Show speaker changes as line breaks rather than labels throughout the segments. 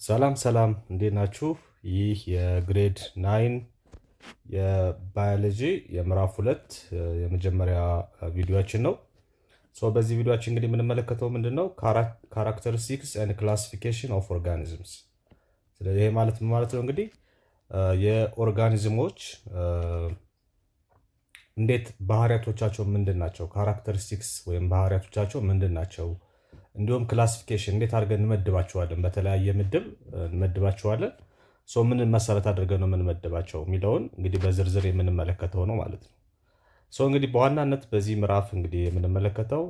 ሰላም ሰላም እንዴት ናችሁ? ይህ የግሬድ 9 የባዮሎጂ የምዕራፍ 2 የመጀመሪያ ቪዲዮአችን ነው። በዚህ ቪዲዮአችን እንግዲህ የምንመለከተው ምንድነው ካራክተሪስቲክስ ኤንድ ክላሲፊኬሽን ኦፍ ኦርጋኒዝምስ። ስለዚህ ይሄ ማለት ምን ማለት ነው? እንግዲህ የኦርጋኒዝሞች እንዴት ባህሪያቶቻቸው ምንድን ናቸው? ካራክተሪስቲክስ ወይም ባህሪያቶቻቸው ምንድን ናቸው? እንዲሁም ክላሲፊኬሽን እንዴት አድርገን እንመድባቸዋለን? በተለያየ ምድብ እንመድባቸዋለን። ምን መሰረት አድርገን ነው የምንመድባቸው የሚለውን እንግዲህ በዝርዝር የምንመለከተው ነው ማለት ነው። እንግዲህ በዋናነት በዚህ ምዕራፍ እንግዲህ የምንመለከተው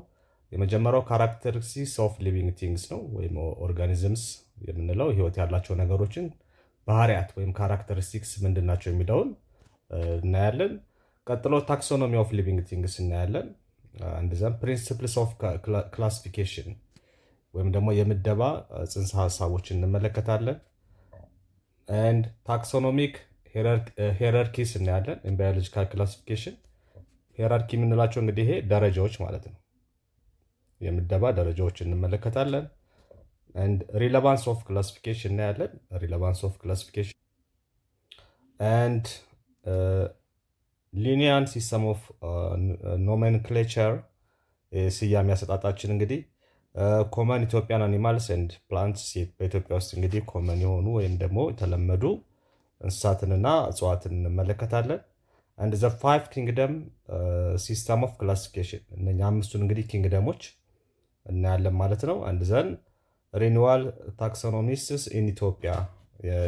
የመጀመሪያው ካራክተሪስቲክስ ኦፍ ሊቪንግ ቲንግስ ነው ወይም ኦርጋኒዝምስ የምንለው ህይወት ያላቸው ነገሮችን ባህሪያት ወይም ካራክተሪስቲክስ ምንድን ናቸው የሚለውን እናያለን። ቀጥሎ ታክሶኖሚ ኦፍ ሊቪንግ ቲንግስ እናያለን። እንደዛም ፕሪንሲፕልስ ኦፍ ክላሲፊኬሽን ወይም ደግሞ የምደባ ጽንሰ ሀሳቦችን እንመለከታለን። ኤንድ ታክሶኖሚክ ሄራርኪስ እናያለን። ባዮሎጂካል ክላሲፊኬሽን ሄራርኪ የምንላቸው እንግዲህ ይሄ ደረጃዎች ማለት ነው። የምደባ ደረጃዎች እንመለከታለን። ኤንድ ሪሌቫንስ ኦፍ ክላሲፊኬሽን እናያለን። ሪሌቫንስ ኦፍ ክላሲፊኬሽን ኤንድ ሊኒያን ሲስተም ኦፍ ኖሜንክሌቸር ስያሜ አሰጣጣችን እንግዲህ ኮመን ኢትዮጵያን አኒማልስ ኤንድ ፕላንትስ በኢትዮጵያ ውስጥ እንግዲህ ኮመን የሆኑ ወይም ደግሞ የተለመዱ እንስሳትንና እጽዋትን እንመለከታለን። አንድ ዘ ፋይቭ ኪንግደም ሲስተም ኦፍ ክላሲፊኬሽን እነኛ አምስቱን እንግዲህ ኪንግደሞች እናያለን ማለት ነው። አንድ ዘን ሪኒዋል ታክሶኖሚስስ ኢን ኢትዮጵያ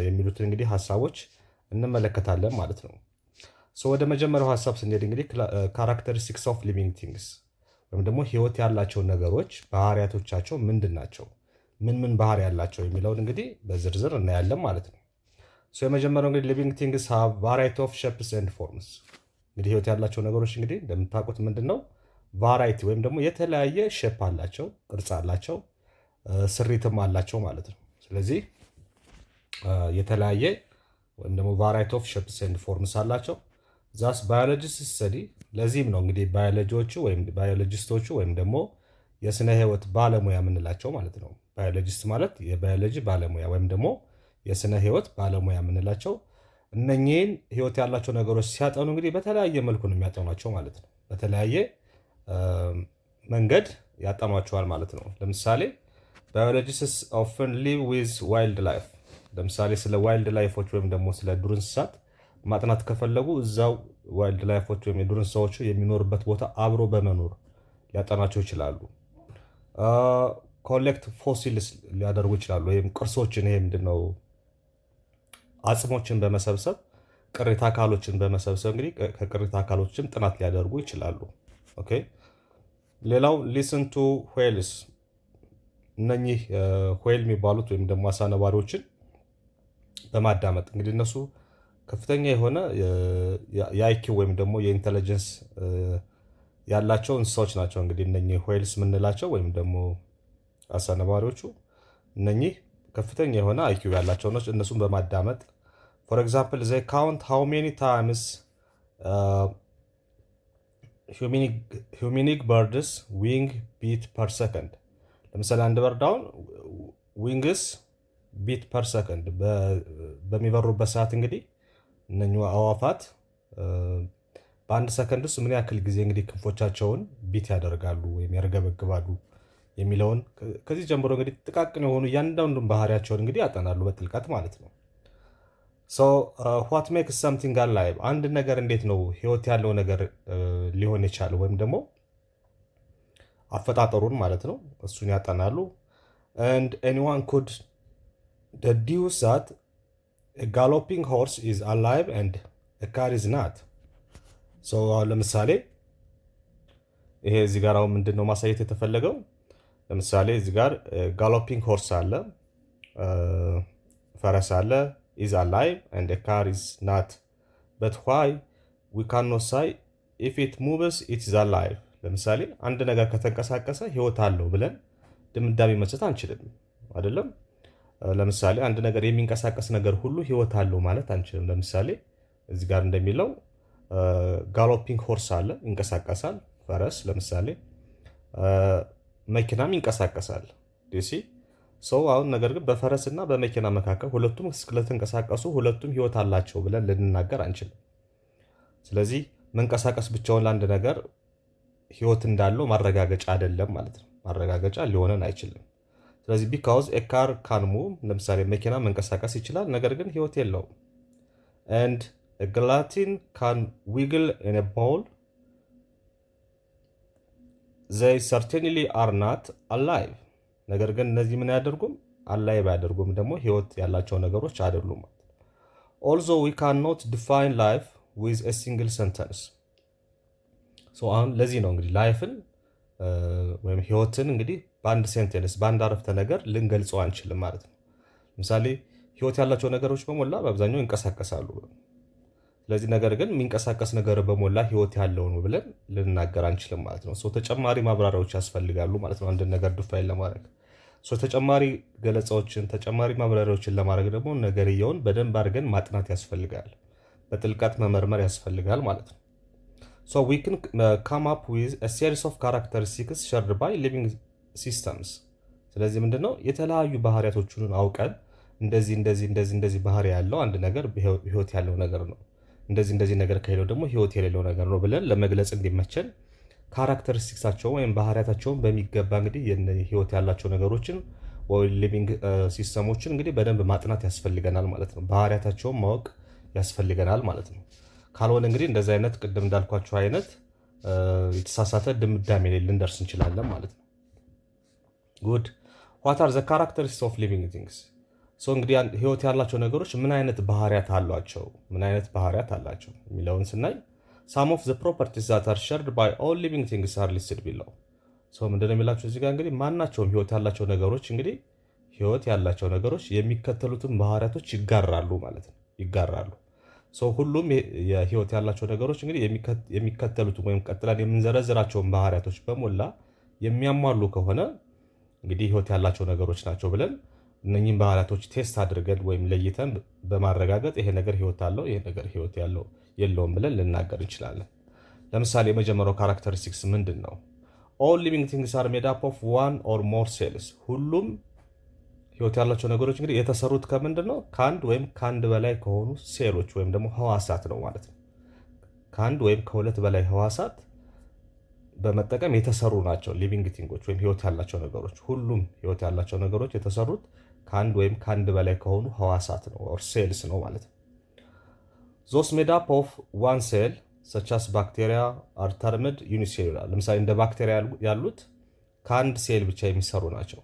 የሚሉትን እንግዲህ ሀሳቦች እንመለከታለን ማለት ነው። ወደ መጀመሪያው ሀሳብ ስንሄድ እንግዲህ ካራክተሪስቲክስ ኦፍ ሊቪንግ ቲንግስ ወይም ደግሞ ህይወት ያላቸው ነገሮች ባህሪያቶቻቸው ምንድን ናቸው፣ ምን ባህሪ ያላቸው የሚለውን እንግዲህ በዝርዝር እናያለን ማለት ነው። የመጀመሪያው እንግዲህ ሊቪንግ ቲንግስ ሃቭ ቫራይቲ ኦፍ ሼፕስ ኤንድ ፎርምስ። እንግዲህ ህይወት ያላቸው ነገሮች እንግዲህ እንደምታውቁት ምንድነው ቫራይቲ ወይም ደግሞ የተለያየ ሼፕ አላቸው፣ ቅርጽ አላቸው፣ ስሪትም አላቸው ማለት ነው። ስለዚህ የተለያየ ወይም ደግሞ ቫራይቲ ኦፍ ሼፕስ ኤንድ ፎርምስ አላቸው። ዛስ ባዮሎጂስት ስተዲ። ለዚህም ነው እንግዲህ ባዮሎጂስቶቹ ወይም ደግሞ የስነ ህይወት ባለሙያ የምንላቸው ማለት ነው። ባዮሎጂስት ማለት የባዮሎጂ ባለሙያ ወይም ደግሞ የስነ ህይወት ባለሙያ የምንላቸው እነኚህን ህይወት ያላቸው ነገሮች ሲያጠኑ እንግዲህ በተለያየ መልኩ ነው የሚያጠኗቸው ማለት ነው። በተለያየ መንገድ ያጠኗቸዋል ማለት ነው። ለምሳሌ ባዮሎጂስትስ ኦፍን ሊቭ ዊዝ ዋይልድ ላይፍ። ለምሳሌ ስለ ዋይልድ ላይፎች ወይም ደግሞ ስለ ዱር እንስሳት ማጥናት ከፈለጉ እዛው ዋይልድ ላይፎች ወይም የዱር እንስሳዎቹ የሚኖርበት ቦታ አብሮ በመኖር ሊያጠናቸው ይችላሉ። ኮሌክት ፎሲልስ ሊያደርጉ ይችላሉ። ወይም ቅርሶችን፣ ይሄ ምንድነው አጽሞችን በመሰብሰብ ቅሪተ አካሎችን በመሰብሰብ እንግዲህ ከቅሪተ አካሎችም ጥናት ሊያደርጉ ይችላሉ። ኦኬ። ሌላው ሊስን ቱ ዌልስ። እነኚህ ዌል የሚባሉት ወይም ደግሞ አሳ ነባሪዎችን በማዳመጥ እንግዲህ እነሱ ከፍተኛ የሆነ የአይኪው ወይም ደግሞ የኢንተለጀንስ ያላቸው እንስሳዎች ናቸው። እንግዲህ እነኚህ ዌልስ የምንላቸው ወይም ደግሞ አሳ ነባሪዎቹ እነኚህ ከፍተኛ የሆነ አይኪው ያላቸው ናቸው። እነሱን በማዳመጥ ፎር ኤግዛምፕል ዘይ ካውንት ሃው ሜኒ ታይምስ ሂዩሚኒግ በርድስ ዊንግ ቢት ፐር ሰከንድ። ለምሳሌ አንድ በርድ አሁን ዊንግስ ቢት ፐር ሰከንድ በሚበሩበት ሰዓት እንግዲህ እነኚህ አዋፋት በአንድ ሰከንድ ውስጥ ምን ያክል ጊዜ እንግዲህ ክንፎቻቸውን ቢት ያደርጋሉ ወይም ያርገበግባሉ የሚለውን ከዚህ ጀምሮ እንግዲህ ጥቃቅን የሆኑ እያንዳንዱን ባህሪያቸውን እንግዲህ ያጠናሉ በጥልቀት ማለት ነው። ዋት ሜክስ ሰምቲንግ አላይቭ። አንድ ነገር እንዴት ነው ህይወት ያለው ነገር ሊሆን የቻለው ወይም ደግሞ አፈጣጠሩን ማለት ነው፣ እሱን ያጠናሉ። and anyone could deduce that a galloping horse is alive and a car is not. ለምሳሌ ይሄ እዚህ ጋር አሁን ምንድነው ማሳየት የተፈለገው? ለምሳሌ እዚህ ጋር ጋሎፒንግ ሆርስ አለ፣ ፈረስ አለ፣ is alive and a car is not. but why we cannot say if it moves it is alive. ለምሳሌ አንድ ነገር ከተንቀሳቀሰ ህይወት አለው ብለን ድምዳሜ መስጠት አንችልም አይደለም። ለምሳሌ አንድ ነገር የሚንቀሳቀስ ነገር ሁሉ ህይወት አለው ማለት አንችልም። ለምሳሌ እዚህ ጋር እንደሚለው ጋሎፒንግ ሆርስ አለ፣ ይንቀሳቀሳል። ፈረስ ለምሳሌ መኪናም ይንቀሳቀሳል። ዲሲ ሰው አሁን ነገር ግን በፈረስና በመኪና መካከል ሁለቱም ስለተንቀሳቀሱ ሁለቱም ህይወት አላቸው ብለን ልንናገር አንችልም። ስለዚህ መንቀሳቀስ ብቻውን ለአንድ ነገር ህይወት እንዳለው ማረጋገጫ አይደለም ማለት ነው። ማረጋገጫ ሊሆነን አይችልም። ስለዚህ ቢካውዝ ኤ ካር ካን ሙቭ፣ ለምሳሌ መኪና መንቀሳቀስ ይችላል፣ ነገር ግን ህይወት የለውም። ኤንድ ግላቲን ካን ዊግል ኢን ኤ ቦል ዘይ ሰርቴንሊ አር ናት አላይቭ። ነገር ግን እነዚህ ምን አያደርጉም? አላይቭ አያደርጉም፣ ደግሞ ህይወት ያላቸው ነገሮች አይደሉም። ኦልዞ ዊ ካን ኖት ዲፋይን ላይፍ ዊዝ ኤ ሲንግል ሰንተንስ። አሁን ለዚህ ነው እንግዲህ ላይፍን ወይም ህይወትን እንግዲህ በአንድ ሴንቴንስ በአንድ አረፍተ ነገር ልንገልጸው አንችልም ማለት ነው። ለምሳሌ ህይወት ያላቸው ነገሮች በሞላ በአብዛኛው ይንቀሳቀሳሉ። ስለዚህ ነገር ግን የሚንቀሳቀስ ነገር በሞላ ህይወት ያለው ነው ብለን ልንናገር አንችልም ማለት ነው። ተጨማሪ ማብራሪያዎች ያስፈልጋሉ ማለት ነው አንድን ነገር ዲፋይን ለማድረግ። ተጨማሪ ገለጻዎችን ተጨማሪ ማብራሪያዎችን ለማድረግ ደግሞ ነገርየውን በደንብ አድርገን ማጥናት ያስፈልጋል፣ በጥልቀት መመርመር ያስፈልጋል ማለት ነው። we can come up with a series of characteristics shared by living systems። ስለዚህ ምንድነው የተለያዩ ባህሪያቶቹን አውቀን እንደዚህ ባህሪ ያለው አንድ ነገር ህይወት ያለው ነገር ነው፣ እንደዚህ ነገር ከሌለው ደግሞ ህይወት የሌለው ነገር ነው ብለን ለመግለጽ እንዲመቸን ካራክተሪስቲክሳቸው ወይም ባህሪያታቸውን በሚገባ እንግዲህ ህይወት ያላቸው ነገሮችን ወይ ሊቪንግ ሲስተሞችን እንግዲህ በደንብ ማጥናት ያስፈልገናል ማለት ነው። ባህሪያታቸውን ማወቅ ያስፈልገናል ማለት ነው። ካልሆነ እንግዲህ እንደዚህ አይነት ቅድም እንዳልኳቸው አይነት የተሳሳተ ድምዳሜ ላይ ልንደርስ እንችላለን ማለት ነው። ጉድ ዋት አር ዘ ካራክተሪስቲክስ ኦፍ ሊቪንግ ቲንግስ። እንግዲህ ህይወት ያላቸው ነገሮች ምን አይነት ባህሪያት አሏቸው የሚለውን ስናይ some of the properties that are shared by all living things are listed below። ምንድነው የሚላቸው እዚህ ጋር እንግዲህ ማናቸውም ህይወት ያላቸው ነገሮች የሚከተሉትን ባህሪያቶች ይጋራሉ ማለት ነው። ይጋራሉ። ሁሉም የህይወት ያላቸው ነገሮች እንግዲህ የሚከተሉትን ወይም ቀጥለን የምንዘረዝራቸውን ባህሪያቶች በሞላ የሚያሟሉ ከሆነ እንግዲህ ህይወት ያላቸው ነገሮች ናቸው ብለን እነኚህን ባህሪያቶች ቴስት አድርገን ወይም ለይተን በማረጋገጥ ይሄ ነገር ህይወት አለው፣ ይሄ ነገር ህይወት የለውም ብለን ልናገር እንችላለን። ለምሳሌ የመጀመሪያው ካራክተሪስቲክስ ምንድን ነው? all living things are made up of one or more cells። ሁሉም ህይወት ያላቸው ነገሮች እንግዲህ የተሰሩት ከምንድን ነው? ከአንድ ወይም ከአንድ በላይ ከሆኑ ሴሎች ወይም ደግሞ ህዋሳት ነው ማለት ነው። ከአንድ ወይም ከሁለት በላይ ህዋሳት በመጠቀም የተሰሩ ናቸው ሊቪንግ ቲንጎች ወይም ህይወት ያላቸው ነገሮች። ሁሉም ህይወት ያላቸው ነገሮች የተሰሩት ከአንድ ወይም ከአንድ በላይ ከሆኑ ህዋሳት ነው ኦር ሴልስ ነው ማለት ነው። those made up of one cell such as bacteria are termed unicellular። ለምሳሌ እንደ ባክቴሪያ ያሉት ከአንድ ሴል ብቻ የሚሰሩ ናቸው።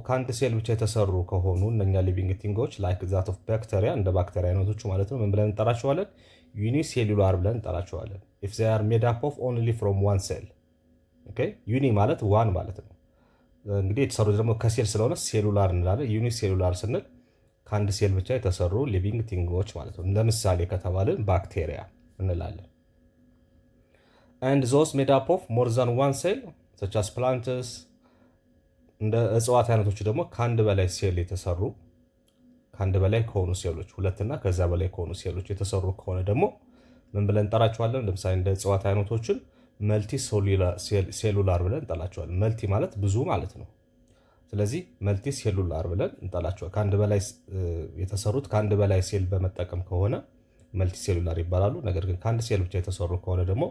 ከአንድ ሴል ብቻ የተሰሩ ከሆኑ እነኛ ሊቪንግ ቲንጎች ላይክ ዛት ኦፍ ባክቴሪያ እንደ ባክቴሪያ አይነቶቹ ማለት ነው ምን ብለን እንጠራቸዋለን? ዩኒሴሉላር ብለን እንጠራቸዋለን። if they are made up of only from one cell። ዩኒ ማለት ዋን ማለት ነው። እንግዲህ የተሰሩት ደግሞ ከሴል ስለሆነ ሴሉላር እንላለን። ዩኒሴሉላር ስንል ከአንድ ሴል ብቻ የተሰሩ ሊቪንግ ቲንጎች ማለት ነው። ለምሳሌ ከተባልን ባክቴሪያ እንላለን። and those made up of more than one cell such as plants እንደ እጽዋት አይነቶች ደግሞ ከአንድ በላይ ሴል የተሰሩ ከአንድ በላይ ከሆኑ ሴሎች ሁለትና ከዛ በላይ ከሆኑ ሴሎች የተሰሩ ከሆነ ደግሞ ምን ብለን እንጠራቸዋለን? ለምሳሌ እንደ እጽዋት አይነቶችን መልቲ ሴሉላር ብለን እንጠራቸዋለን። መልቲ ማለት ብዙ ማለት ነው። ስለዚህ መልቲ ሴሉላር ብለን እንጠራቸዋለን። ከአንድ በላይ የተሰሩት ከአንድ በላይ ሴል በመጠቀም ከሆነ መልቲ ሴሉላር ይባላሉ። ነገር ግን ከአንድ ሴል ብቻ የተሰሩ ከሆነ ደግሞ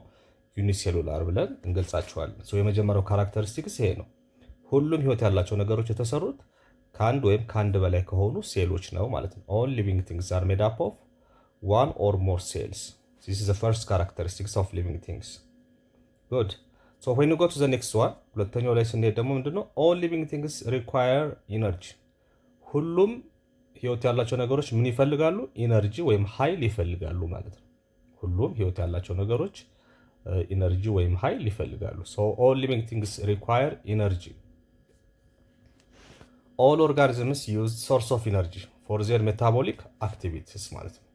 ዩኒሴሉላር ብለን እንገልጻቸዋለን። የመጀመሪያው ካራክተሪስቲክስ ይሄ ነው። ሁሉም ህይወት ያላቸው ነገሮች የተሰሩት ከአንድ ወይም ከአንድ በላይ ከሆኑ ሴሎች ነው ማለት ነው። all living things are made up of one or more cells። this is the first characteristics of living things። good when you go to the next one ሁለተኛው ላይ ስንሄድ ደግሞ ምንድነው? all living things require energy። ሁሉም ህይወት ያላቸው ነገሮች ምን ይፈልጋሉ? ኢነርጂ ወይም ኃይል ይፈልጋሉ ማለት ነው። ሁሉም ህይወት ያላቸው ነገሮች ኢነርጂ ወይም ኃይል ይፈልጋሉ። all living things require energy። all organisms use source of energy for their metabolic activities ማለት ነው።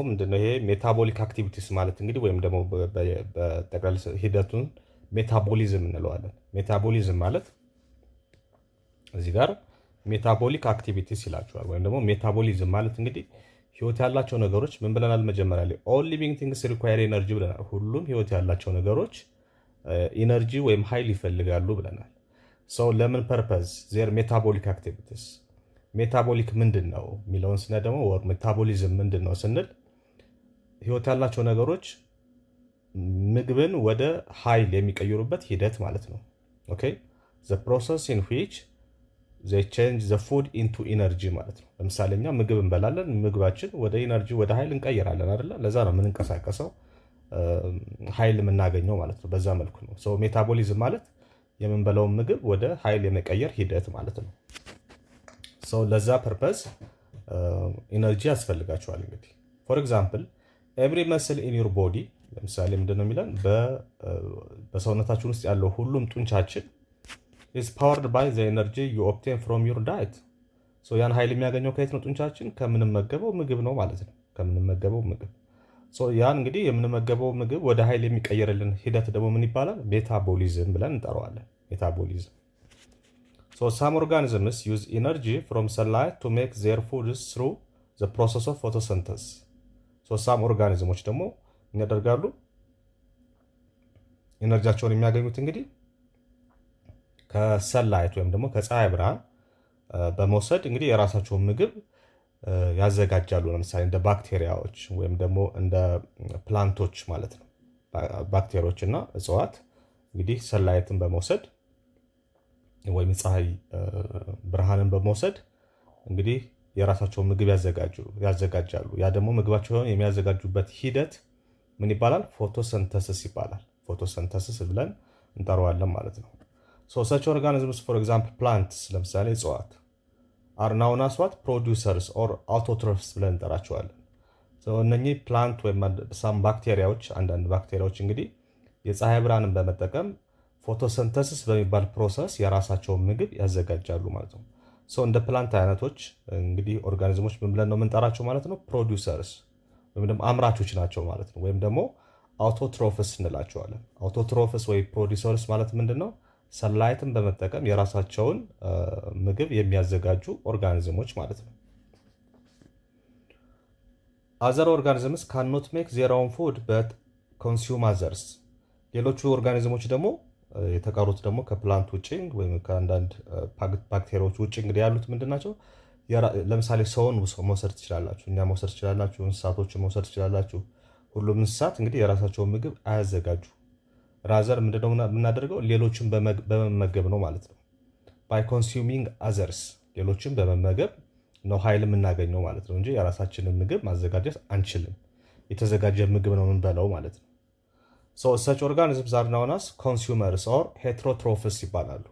ምንድነው ይሄ ሜታቦሊክ አክቲቪቲስ ማለት እንግዲህ ወይም ደግሞ በጠቅላላ ሂደቱን ሜታቦሊዝም እንለዋለን። ሜታቦሊዝም ማለት እዚህ ጋር ሜታቦሊክ አክቲቪቲስ ይላቸዋል። ወይም ደግሞ ሜታቦሊዝም ማለት እንግዲህ ህይወት ያላቸው ነገሮች ምን ብለናል? መጀመሪያ ላይ all living things require energy ብለናል። ሁሉም ህይወት ያላቸው ነገሮች ኢነርጂ ወይም ኃይል ይፈልጋሉ ብለናል። ሰው ለምን ፐርፐዝ ዜር ሜታቦሊክ አክቲቪቲስ ሜታቦሊክ ምንድን ነው የሚለውን ስናይ ደግሞ ሜታቦሊዝም ምንድን ነው ስንል ህይወት ያላቸው ነገሮች ምግብን ወደ ኃይል የሚቀይሩበት ሂደት ማለት ነው። ኦኬ ዘ ፕሮሰስ ኢን ዊች ዘይ ቼንጅ ዘ ፉድ ኢንቱ ኢነርጂ ማለት ነው። ለምሳሌ እኛ ምግብ እንበላለን፣ ምግባችን ወደ ኢነርጂ ወደ ኃይል እንቀይራለን አይደለ? ለዛ ነው የምንንቀሳቀሰው ኃይል የምናገኘው ማለት ነው። በዛ መልኩ ነው። ሶ ሜታቦሊዝም ማለት የምንበላውን ምግብ ወደ ኃይል የመቀየር ሂደት ማለት ነው። ሶ ለዛ ፐርፐዝ ኢነርጂ ያስፈልጋቸዋል። እንግዲህ ፎር ኤግዛምፕል ኤቭሪ መስል ኢን ዩር ቦዲ ለምሳሌ ምንድን ነው የሚለን በሰውነታችን ውስጥ ያለው ሁሉም ጡንቻችን is powered by the energy you obtain from your diet ሶ ያን ኃይል የሚያገኘው ከየት ነው? ጡንቻችን ከምንመገበው ምግብ ነው ማለት ነው። ከምንመገበው ምግብ ሶ ያን እንግዲህ የምንመገበው ምግብ ወደ ኃይል የሚቀየርልን ሂደት ደግሞ ምን ይባላል? ሜታቦሊዝም ብለን እንጠራዋለን። ሜታቦሊዝም ሶ some organisms use energy from sunlight to make their foods through the process of photosynthesis ሶ some ኦርጋኒዝሞች ደግሞ ያደርጋሉ ኢነርጂያቸውን የሚያገኙት እንግዲህ ከሰንላይት ወይም ደግሞ ከፀሐይ ብርሃን በመውሰድ እንግዲህ የራሳቸውን ምግብ ያዘጋጃሉ። ለምሳሌ እንደ ባክቴሪያዎች ወይም ደግሞ እንደ ፕላንቶች ማለት ነው። ባክቴሪያዎች እና እጽዋት እንግዲህ ሰንላይትን በመውሰድ ወይም ፀሐይ ብርሃንን በመውሰድ እንግዲህ የራሳቸውን ምግብ ያዘጋጃሉ። ያ ደግሞ ምግባቸውን የሚያዘጋጁበት ሂደት ምን ይባላል? ፎቶሰንተሲስ ይባላል። ፎቶሰንተሲስ ብለን እንጠራዋለን ማለት ነው። So such organisms, for example, plants, ለምሳሌ እጽዋት are known as what? Producers or autotrophs ብለን እንጠራቸዋለን። እነኚህ ፕላንት ወይም ሳም ባክቴሪያዎች አንዳንድ ባክቴሪያዎች እንግዲህ የፀሐይ ብርሃንን በመጠቀም ፎቶሰንተሲስ በሚባል ፕሮሰስ የራሳቸውን ምግብ ያዘጋጃሉ ማለት ነው። እንደ ፕላንት አይነቶች እንግዲህ ኦርጋኒዝሞች ምን ብለን ነው የምንጠራቸው ማለት ነው? ፕሮዲውሰርስ ወይም ደግሞ አምራቾች ናቸው ማለት ነው። ወይም ደግሞ አውቶትሮፍስ እንላቸዋለን። አውቶትሮፍስ ወይ ፕሮዲውሰርስ ማለት ምንድን ነው? ሰንላይትን በመጠቀም የራሳቸውን ምግብ የሚያዘጋጁ ኦርጋኒዝሞች ማለት ነው። አዘር ኦርጋኒዝምስ ካንኖት ሜክ ዜር ኦውን ፉድ በት ኮንሱም አዘርስ ሌሎቹ ኦርጋኒዝሞች ደግሞ የተቀሩት ደግሞ ከፕላንት ውጭ ወይም ከአንዳንድ ባክቴሪያዎች ውጭ እንግዲህ ያሉት ምንድን ናቸው? ለምሳሌ ሰውን መውሰድ ትችላላችሁ፣ እኛ መውሰድ ትችላላችሁ፣ እንስሳቶችን መውሰድ ትችላላችሁ። ሁሉም እንስሳት እንግዲህ የራሳቸውን ምግብ አያዘጋጁ ራዘር ምንድነው የምናደርገው? ሌሎችን በመመገብ ነው ማለት ነው። ባይ ኮንሱሚንግ አዘርስ ሌሎችን በመመገብ ነው ኃይል የምናገኘው ማለት ነው እንጂ የራሳችንን ምግብ ማዘጋጀት አንችልም። የተዘጋጀ ምግብ ነው የምንበላው ማለት ነው። ሰች ኦርጋኒዝምስ አር ናውን አስ ኮንሱመርስ ኦር ሄትሮትሮፍስ ይባላሉ።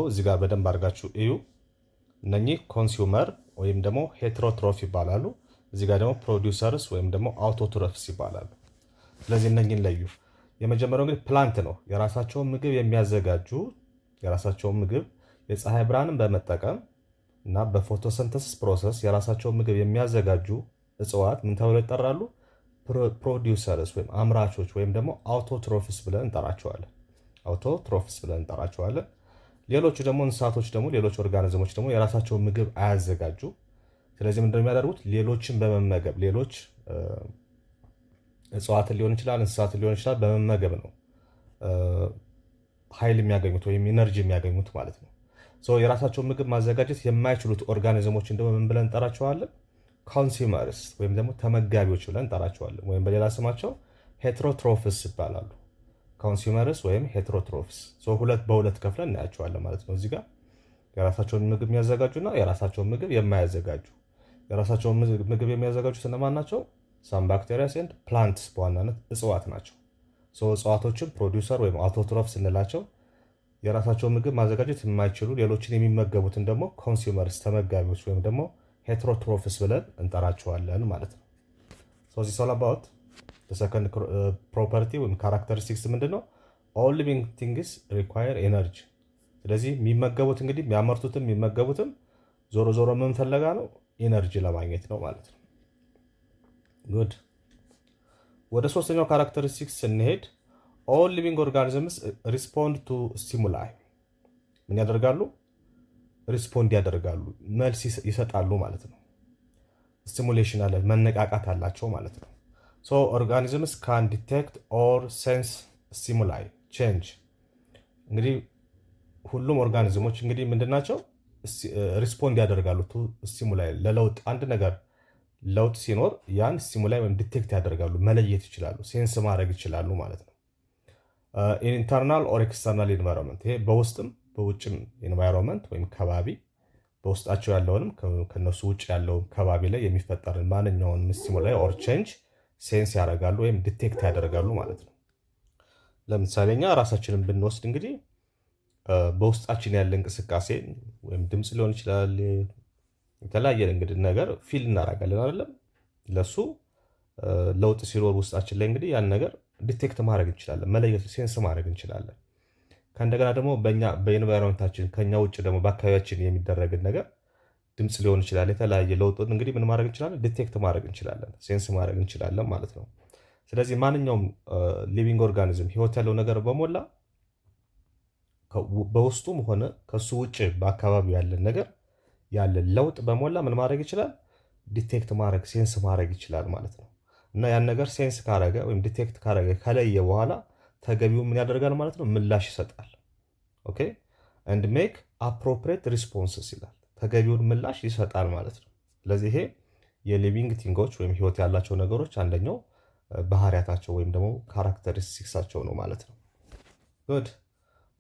እዚህ ጋር በደንብ አድርጋችሁ እዩ። እነኚህ ኮንሱመር ወይም ደግሞ ሄትሮትሮፍ ይባላሉ። እዚህ ጋር ደግሞ ፕሮዲውሰርስ ወይም ደግሞ አውቶትሮፍስ ይባላሉ። ስለዚህ እነኚህን ለዩ። የመጀመሪያው እንግዲህ ፕላንት ነው። የራሳቸውን ምግብ የሚያዘጋጁ የራሳቸውን ምግብ የፀሐይ ብርሃንን በመጠቀም እና በፎቶሲንተሲስ ፕሮሰስ የራሳቸውን ምግብ የሚያዘጋጁ እጽዋት ምን ተብለው ይጠራሉ? ፕሮዲውሰርስ ወይም አምራቾች ወይም ደግሞ አውቶትሮፍስ ብለን እንጠራቸዋለን። አውቶትሮፍስ ብለን እንጠራቸዋለን። ሌሎቹ ደግሞ እንስሳቶች ደግሞ ሌሎች ኦርጋኒዝሞች ደግሞ የራሳቸውን ምግብ አያዘጋጁ። ስለዚህ ምንድነው የሚያደርጉት? ሌሎችን በመመገብ ሌሎች እጽዋትን ሊሆን ይችላል እንስሳትን ሊሆን ይችላል በመመገብ ነው ኃይል የሚያገኙት ወይም ኢነርጂ የሚያገኙት ማለት ነው። የራሳቸውን ምግብ ማዘጋጀት የማይችሉት ኦርጋኒዝሞችን ደግሞ ምን ብለን እንጠራቸዋለን? ኮንሱመርስ ወይም ደግሞ ተመጋቢዎች ብለን እንጠራቸዋለን። ወይም በሌላ ስማቸው ሄትሮትሮፍስ ይባላሉ። ኮንሱመርስ ወይም ሄትሮትሮፍስ በሁለት ከፍለን እናያቸዋለን ማለት ነው። እዚህ ጋር የራሳቸውን ምግብ የሚያዘጋጁና የራሳቸውን ምግብ የማያዘጋጁ። የራሳቸውን ምግብ የሚያዘጋጁ እነማን ናቸው? ሳም ባክቴሪያስ ኤንድ ፕላንትስ በዋናነት እጽዋት ናቸው። እጽዋቶችን ፕሮዲውሰር ወይም አውቶትሮፍ ስንላቸው የራሳቸውን ምግብ ማዘጋጀት የማይችሉ ሌሎችን የሚመገቡትን ደግሞ ኮንሱመርስ ተመጋቢዎች ወይም ደግሞ ሄትሮትሮፍስ ብለን እንጠራቸዋለን ማለት ነው። ዚስ ኦል አባውት ዘ ሰከንድ ፕሮፐርቲ ወይም ካራክተሪስቲክስ ምንድነው? ኦል ሊቪንግ ቲንግስ ሪኳየር ኤነርጂ። ስለዚህ የሚመገቡት እንግዲህ የሚያመርቱትም የሚመገቡትም ዞሮ ዞሮ ምን ፈለጋ ነው? ኤነርጂ ለማግኘት ነው ማለት ነው። ጉድ። ወደ ሶስተኛው ካራክተሪስቲክስ ስንሄድ ኦል ሊቪንግ ኦርጋኒዝምስ ሪስፖንድ ቱ ስቲሙላይ። ምን ያደርጋሉ? ሪስፖንድ ያደርጋሉ፣ መልስ ይሰጣሉ ማለት ነው። ስቲሙሌሽን አለ፣ መነቃቃት አላቸው ማለት ነው። ኦርጋኒዝምስ ካን ዲቴክት ኦር ሴንስ ስቲሙላይ ቼንጅ። እንግዲህ ሁሉም ኦርጋኒዝሞች እንግዲህ ምንድናቸው ሪስፖንድ ያደርጋሉ ስቲሙላይ ለለውጥ አንድ ነገር ለውጥ ሲኖር ያን ስቲሙላይ ወይም ዲቴክት ያደርጋሉ፣ መለየት ይችላሉ፣ ሴንስ ማድረግ ይችላሉ ማለት ነው። ኢንተርናል ኦር ኤክስተርናል ኢንቫይሮንመንት፣ ይሄ በውስጥም በውጭም ኢንቫይሮንመንት ወይም ከባቢ በውስጣቸው ያለውንም ከነሱ ውጭ ያለውን ከባቢ ላይ የሚፈጠርን ማንኛውንም ስቲሙላይ ኦር ቼንጅ ሴንስ ያደርጋሉ ወይም ዲቴክት ያደርጋሉ ማለት ነው። ለምሳሌ እኛ ራሳችንን ብንወስድ እንግዲህ በውስጣችን ያለ እንቅስቃሴ ወይም ድምፅ ሊሆን ይችላል፣ የተለያየ እንግዲህ ነገር ፊል እናደርጋለን አይደለም። ለሱ ለውጥ ሲኖር ውስጣችን ላይ እንግዲህ ያን ነገር ዲቴክት ማድረግ እንችላለን፣ መለየት ሴንስ ማድረግ እንችላለን። ከእንደገና ደግሞ በኢንቫይሮንመንታችን ከኛ ውጭ ደግሞ በአካባቢያችን የሚደረግን ነገር ድምፅ ሊሆን ይችላል፣ የተለያየ ለውጥ እንግዲህ ምን ማድረግ እንችላለን? ዲቴክት ማድረግ እንችላለን፣ ሴንስ ማድረግ እንችላለን ማለት ነው። ስለዚህ ማንኛውም ሊቪንግ ኦርጋኒዝም ህይወት ያለው ነገር በሞላ በውስጡም ሆነ ከሱ ውጭ በአካባቢው ያለን ነገር ያለን ለውጥ በሞላ ምን ማድረግ ይችላል? ዲቴክት ማድረግ ሴንስ ማድረግ ይችላል ማለት ነው። እና ያን ነገር ሴንስ ካረገ ወይም ዲቴክት ካረገ ከለየ በኋላ ተገቢው ምን ያደርጋል ማለት ነው? ምላሽ ይሰጣል። ኦኬ ኤንድ ሜክ አፕሮፕሪየት ሪስፖንስስ ይላል። ተገቢውን ምላሽ ይሰጣል ማለት ነው። ስለዚህ ይሄ የሊቪንግ ቲንጎች ወይም ህይወት ያላቸው ነገሮች አንደኛው ባህሪያታቸው ወይም ደግሞ ካራክተሪስቲክሳቸው ነው ማለት ነው። ጉድ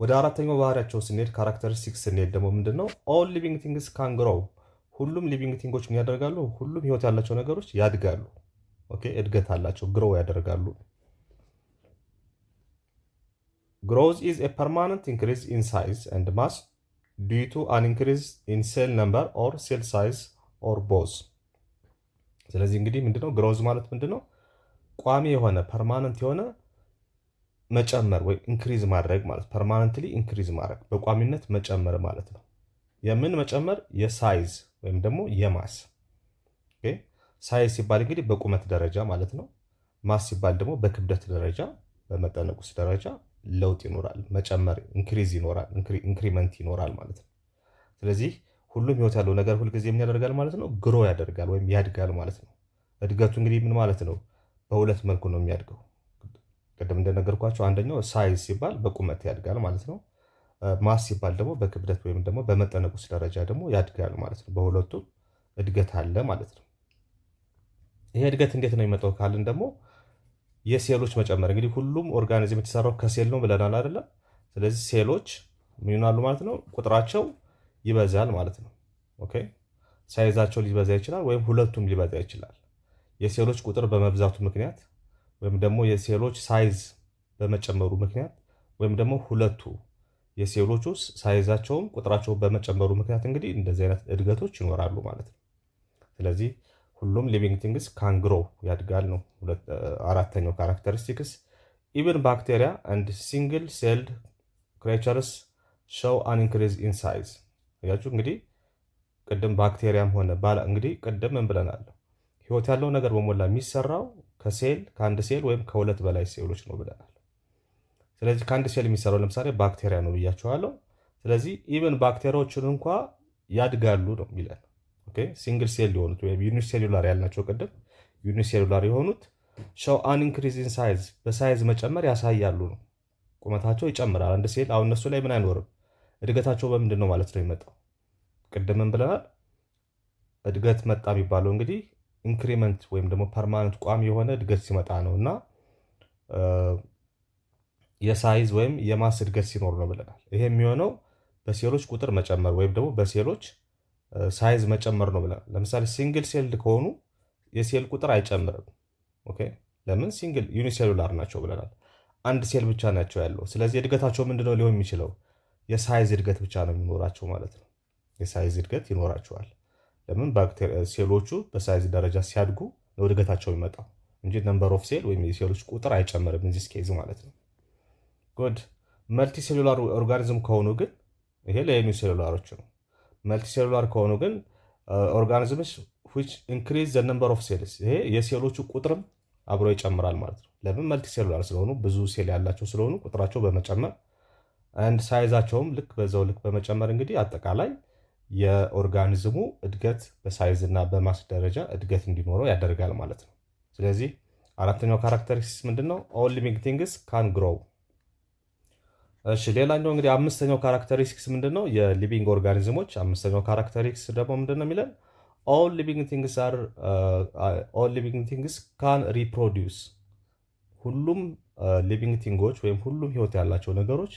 ወደ አራተኛው ባህሪያቸው ስንሄድ ካራክተሪስቲክስ ስንሄድ ደግሞ ምንድነው? ኦል ሊቪንግ ቲንግስ ካን ግሮው። ሁሉም ሊቪንግ ቲንጎች ምን ያደርጋሉ? ሁሉም ህይወት ያላቸው ነገሮች ያድጋሉ። ኦኬ እድገት አላቸው፣ ግሮው ያደርጋሉ። ግሮዝ ኢዝ ኤ ፐርማነንት ኢንክሪዝ ኢን ሳይዝ ኤንድ ማስ ዲዩ ቱ አን ኢንክሪዝ ኢን ሴል ነምበር ኦር ሴል ሳይዝ ኦር ቦዝ። ስለዚህ እንግዲህ ምንድነው ግሮዝ ማለት ምንድነው? ቋሚ የሆነ ፐርማነንት የሆነ መጨመር ወይ ኢንክሪዝ ማድረግ ማለት ፐርማነንትሊ ኢንክሪዝ ማድረግ በቋሚነት መጨመር ማለት ነው። የምን መጨመር? የሳይዝ ወይም ደግሞ የማስ። ኦኬ ሳይዝ ሲባል እንግዲህ በቁመት ደረጃ ማለት ነው። ማስ ሲባል ደግሞ በክብደት ደረጃ በመጠነቁስ ደረጃ ለውጥ ይኖራል፣ መጨመር ኢንክሪዝ ይኖራል፣ ኢንክሪመንት ይኖራል ማለት ነው። ስለዚህ ሁሉም ህይወት ያለው ነገር ሁልጊዜ ምን ያደርጋል ማለት ነው? ግሮ ያደርጋል ወይም ያድጋል ማለት ነው። እድገቱ እንግዲህ ምን ማለት ነው? በሁለት መልኩ ነው የሚያድገው። ቅድም እንደነገርኳቸው አንደኛው ሳይዝ ሲባል በቁመት ያድጋል ማለት ነው። ማስ ሲባል ደግሞ በክብደት ወይም ደግሞ በመጠነቁስ ደረጃ ደግሞ ያድጋል ማለት ነው። በሁለቱም እድገት አለ ማለት ነው። ይሄ እድገት እንዴት ነው የሚመጣው ካልን ደግሞ የሴሎች መጨመር። እንግዲህ ሁሉም ኦርጋኒዝም የተሰራው ከሴል ነው ብለናል አይደለ? ስለዚህ ሴሎች ምን ይሆናሉ ማለት ነው? ቁጥራቸው ይበዛል ማለት ነው። ኦኬ ሳይዛቸው ሊበዛ ይችላል ወይም ሁለቱም ሊበዛ ይችላል። የሴሎች ቁጥር በመብዛቱ ምክንያት ወይም ደግሞ የሴሎች ሳይዝ በመጨመሩ ምክንያት ወይም ደግሞ ሁለቱ የሴሎቹ ሳይዛቸውም ቁጥራቸው በመጨመሩ ምክንያት እንግዲህ እንደዚህ አይነት እድገቶች ይኖራሉ ማለት ነው። ስለዚህ ሁሉም ሊቪንግ ቲንግስ ካን ግሮ ያድጋል ነው አራተኛው ካራክተሪስቲክስ። ኢቨን ባክቴሪያ አንድ ሲንግል ሴልድ ክሬቸርስ ሾው አን ኢንክሪዝ ኢን ሳይዝ። ያችሁ እንግዲህ ቅድም ባክቴሪያም ሆነ እንግዲህ ቅድም ምን ብለናል? ህይወት ያለው ነገር በሞላ የሚሰራው ከአንድ ሴል ወይም ከሁለት በላይ ሴሎች ነው ብለናል። ስለዚህ ከአንድ ሴል የሚሰራው ለምሳሌ ባክቴሪያ ነው ብያቸዋለሁ። ስለዚህ ኢቨን ባክቴሪያዎችን እንኳ ያድጋሉ ነው የሚለን። ኦኬ ሲንግል ሴል የሆኑት ወይም ዩኒሴሉላር ያልናቸው ቅድም ዩኒሴሉላር የሆኑት ሾው አን ኢንክሪዝ ኢን ሳይዝ በሳይዝ መጨመር ያሳያሉ ነው። ቁመታቸው ይጨምራል። አንድ ሴል አሁን እነሱ ላይ ምን አይኖርም። እድገታቸው በምንድን ነው ማለት ነው የሚመጣው? ቅድምም ብለናል። እድገት መጣ የሚባለው እንግዲህ ኢንክሪመንት ወይም ደግሞ ፐርማነንት ቋሚ የሆነ እድገት ሲመጣ ነው እና የሳይዝ ወይም የማስ እድገት ሲኖር ነው ብለናል። ይሄ የሚሆነው በሴሎች ቁጥር መጨመር ወይም ደግሞ በሴሎች ሳይዝ መጨመር ነው ብለናል። ለምሳሌ ሲንግል ሴልድ ከሆኑ የሴል ቁጥር አይጨምርም። ኦኬ ለምን? ሲንግል ዩኒሴሉላር ናቸው ብለናል። አንድ ሴል ብቻ ናቸው ያለው። ስለዚህ እድገታቸው ምንድነው ሊሆን የሚችለው? የሳይዝ እድገት ብቻ ነው የሚኖራቸው ማለት ነው። የሳይዝ እድገት ይኖራቸዋል። ለምን? ሴሎቹ በሳይዝ ደረጃ ሲያድጉ ነው እድገታቸው የሚመጣው እንጂ ነምበር ኦፍ ሴል ወይም የሴሎች ቁጥር አይጨምርም እዚህ ኬዝ ማለት ነው። ጉድ መልቲ ሴሉላር ኦርጋኒዝም ከሆኑ ግን ይሄ ለዩኒሴሉላሮች ነው። መልቲ ሴሉላር ከሆኑ ግን ኦርጋኒዝምስ which increase the number of cells ይሄ የሴሎቹ ቁጥርም አብሮ ይጨምራል ማለት ነው። ለምን? መልቲ ሴሉላር ስለሆኑ ብዙ ሴል ያላቸው ስለሆኑ ቁጥራቸው በመጨመር አንድ ሳይዛቸውም ልክ በዛው ልክ በመጨመር እንግዲህ አጠቃላይ የኦርጋኒዝሙ እድገት በሳይዝ እና በማስ ደረጃ እድገት እንዲኖረው ያደርጋል ማለት ነው። ስለዚህ አራተኛው ካራክተሪስቲክስ ምንድነው? all living things can grow እሺ ሌላኛው እንግዲህ አምስተኛው ካራክተሪስቲክስ ምንድን ነው? የሊቪንግ ኦርጋኒዝሞች አምስተኛው ካራክተሪስቲክስ ደግሞ ምንድን ነው የሚለን? ኦል ሊቪንግ ቲንግስ ካን ሪፕሮዲውስ። ሁሉም ሊቪንግ ቲንጎች ወይም ሁሉም ህይወት ያላቸው ነገሮች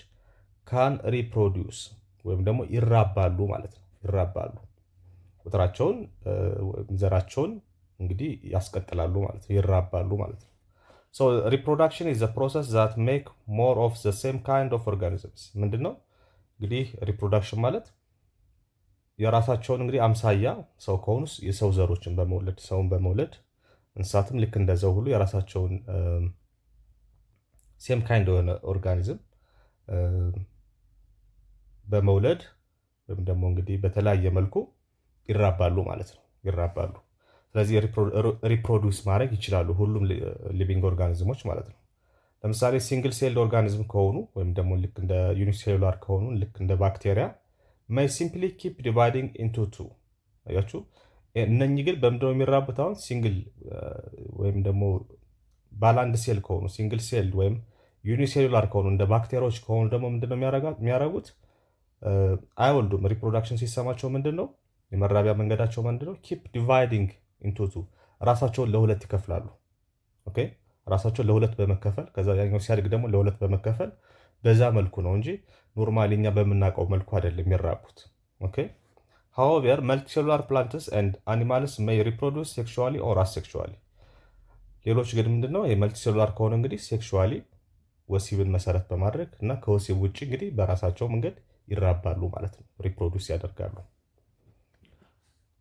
ካን ሪፕሮዲውስ ወይም ደግሞ ይራባሉ ማለት ነው። ይራባሉ ቁጥራቸውን ዘራቸውን እንግዲህ ያስቀጥላሉ ማለት ነው። ይራባሉ ማለት ነው። ሶ ሪፕሮዳክሽን ኢዝ ዘ ፕሮሰስ ዛት ሜክ ሞር ኦፍ ዘ ሴም ካይንድ ኦፍ ኦርጋኒዝምስ። ምንድን ነው እንግዲህ ሪፕሮዳክሽን ማለት የራሳቸውን እንግዲህ አምሳያ ሰው ከሆኑ የሰው ዘሮችን በመውለድ ሰውን በመውለድ እንስሳትም ልክ እንደዛው ሁሉ የራሳቸውን ሴም ካይንድ የሆነ ኦርጋኒዝም በመውለድ ወይም ደግሞ እንግዲህ በተለያየ መልኩ ይራባሉ ማለት ነው። ይራባሉ። ስለዚህ ሪፕሮዲውስ ማድረግ ይችላሉ ሁሉም ሊቪንግ ኦርጋኒዝሞች ማለት ነው። ለምሳሌ ሲንግል ሴልድ ኦርጋኒዝም ከሆኑ ወይም ደግሞ ልክ እንደ ዩኒሴሉላር ከሆኑ ልክ እንደ ባክቴሪያ ማይ ሲምፕሊ ኪፕ ዲቫይዲንግ ኢንቱ ቱ። አያችሁ፣ እነኚህ ግን በምንድነው የሚራቡት? አሁን ሲንግል ወይም ደግሞ ባለ አንድ ሴል ከሆኑ ሲንግል ሴልድ ወይም ዩኒሴሉላር ከሆኑ እንደ ባክቴሪያዎች ከሆኑ ደግሞ ምንድነው የሚያደርጉት? አይወልዱም። ሪፕሮዳክሽን ሲስተማቸው ምንድነው የመራቢያ መንገዳቸው ምንድነው? ኪፕ ዲቫይዲንግ ኢንቱ ቱ፣ ራሳቸውን ለሁለት ይከፍላሉ። ኦኬ፣ ራሳቸውን ለሁለት በመከፈል ከዛ ያኛው ሲያድግ ደግሞ ለሁለት በመከፈል በዛ መልኩ ነው እንጂ ኖርማሊ እኛ በምናውቀው መልኩ አይደለም የሚራቡት። ኦኬ however multicellular plants and animals may reproduce sexually or asexually። ሌሎች ግን ምንድነው የመልቲሴሉላር ከሆነ እንግዲህ ሴክሹዋሊ ወሲብን መሰረት በማድረግ እና ከወሲብ ውጭ እንግዲህ በራሳቸው መንገድ ይራባሉ ማለት ነው፣ ሪፕሮዱስ ያደርጋሉ።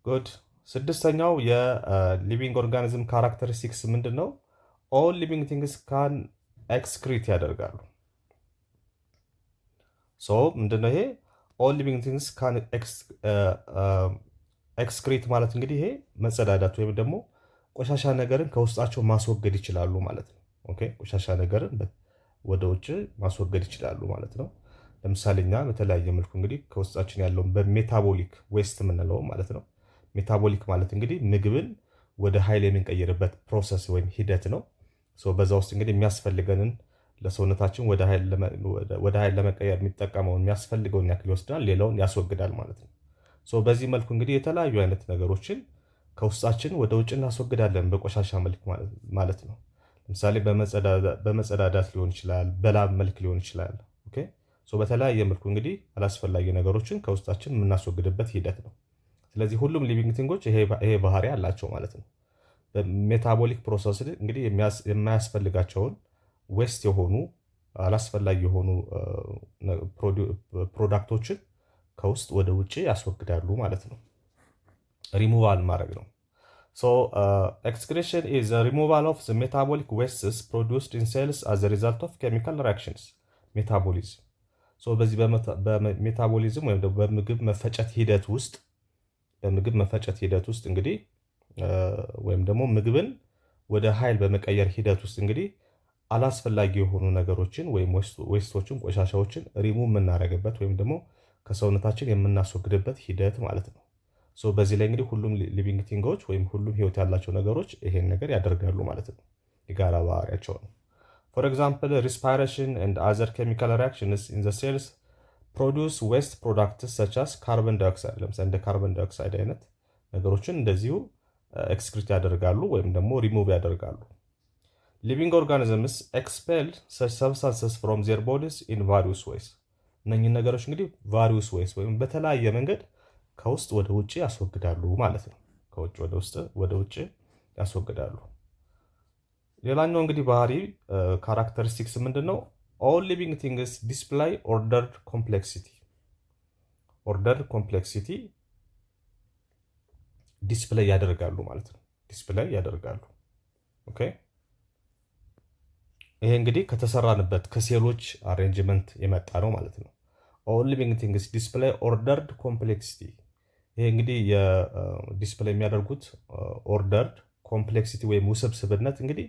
ጉድ። ስድስተኛው የሊቪንግ ኦርጋኒዝም ካራክተሪስቲክስ ምንድነው? ኦል ሊቪንግ ቲንግስ ካን ኤክስክሪት ያደርጋሉ። ሶ ምንድነው ይሄ ኦል ሊቪንግ ቲንግስ ካን ኤክስክሪት ማለት እንግዲህ ይሄ መጸዳዳት ወይም ደግሞ ቆሻሻ ነገርን ከውስጣቸው ማስወገድ ይችላሉ ማለት ነው። ኦኬ ቆሻሻ ነገርን ወደ ውጭ ማስወገድ ይችላሉ ማለት ነው። ለምሳሌ እኛ በተለያየ መልኩ እንግዲህ ከውስጣችን ያለውን በሜታቦሊክ ዌስት የምንለው ማለት ነው። ሜታቦሊክ ማለት እንግዲህ ምግብን ወደ ኃይል የምንቀይርበት ፕሮሰስ ወይም ሂደት ነው። በዛ ውስጥ እንግዲህ የሚያስፈልገንን ለሰውነታችን ወደ ኃይል ለመቀየር የሚጠቀመውን የሚያስፈልገውን ያክል ይወስዳል፣ ሌላውን ያስወግዳል ማለት ነው። በዚህ መልኩ እንግዲህ የተለያዩ አይነት ነገሮችን ከውስጣችን ወደ ውጭ እናስወግዳለን በቆሻሻ መልክ ማለት ነው። ለምሳሌ በመጸዳዳት ሊሆን ይችላል፣ በላብ መልክ ሊሆን ይችላል። ኦኬ በተለያየ መልኩ እንግዲህ አላስፈላጊ ነገሮችን ከውስጣችን የምናስወግድበት ሂደት ነው። ስለዚህ ሁሉም ሊቪንግ ቲንጎች ይሄ ባህሪ አላቸው ማለት ነው። በሜታቦሊክ ፕሮሰስ እንግዲህ የማያስፈልጋቸውን ዌስት የሆኑ አላስፈላጊ የሆኑ ፕሮዳክቶችን ከውስጥ ወደ ውጭ ያስወግዳሉ ማለት ነው። ሪሙቫል ማድረግ ነው። ኤክስክሬሽን ኢዝ ሪሙቫል ኦፍ ዘ ሜታቦሊክ ዌስትስ ፕሮዲውስድ ኢን ሴልስ አዝ ኤ ሪዛልት ኦፍ ኬሚካል ሪአክሽንስ ሜታቦሊዝም። በዚህ በሜታቦሊዝም ወይም በምግብ መፈጨት ሂደት ውስጥ እንግዲህ ወይም ደግሞ ምግብን ወደ ኃይል በመቀየር ሂደት ውስጥ እንግዲህ አላስፈላጊ የሆኑ ነገሮችን ወይም ዌስቶችን ቆሻሻዎችን ሪሙቭ የምናደርግበት ወይም ደግሞ ከሰውነታችን የምናስወግድበት ሂደት ማለት ነው። በዚህ ላይ እንግዲህ ሁሉም ሊቪንግ ቲንጎች ወይም ሁሉም ህይወት ያላቸው ነገሮች ይሄን ነገር ያደርጋሉ ማለት ነው። የጋራ ባህሪያቸው ነው። ፎር ኤግዛምፕል ሪስፓይሬሽን ኤንድ አዘር ኬሚካል ሪአክሽንስ ኢን ዘ ሴልስ ፕሮዲውስ ዌስት ፕሮዳክትስ ሰች አስ ካርበን ዳይኦክሳይድ። ለምሳሌ እንደ ካርበን ዳይኦክሳይድ አይነት ነገሮችን እንደዚሁ ኤክስክሪት ያደርጋሉ ወይም ደግሞ ሪሙቭ ያደርጋሉ። ሊቪንግ ኦርጋኒዝምስ ኤክስፔል ሰች ሰብስታንስስ ፍሮም ዜር ቦዲስ ኢን ቫሪየስ ዌይስ። እነኚህን ነገሮች እንግዲህ ቫሪየስ ዌይስ ወይም በተለያየ መንገድ ከውስጥ ወደ ውጭ ያስወግዳሉ ማለት ነው። ከውጭ ወደ ውጭ ያስወግዳሉ። ሌላኛው እንግዲህ ባህሪ ካራክተሪስቲክስ ምንድነው? ኦል ሊቪንግ ቲንግስ ዲስፕላይ ኦርደርድ ኮምፕሌክሲቲ ዲስፕላይ ያደርጋሉ ማለት ነው። ዲስፕላይ ያደርጋሉ። ኦኬ ይሄ እንግዲህ ከተሰራንበት ከሴሎች አሬንጅመንት የመጣ ነው ማለት ነው። ኦል ሊቪንግ ቲንግስ ዲስፕላይ ኦርደርድ ኮምፕሌክሲቲ። ይሄ እንግዲህ የዲስፕላይ የሚያደርጉት ኦርደርድ ኮምፕሌክሲቲ ወይም ውስብስብነት እንግዲህ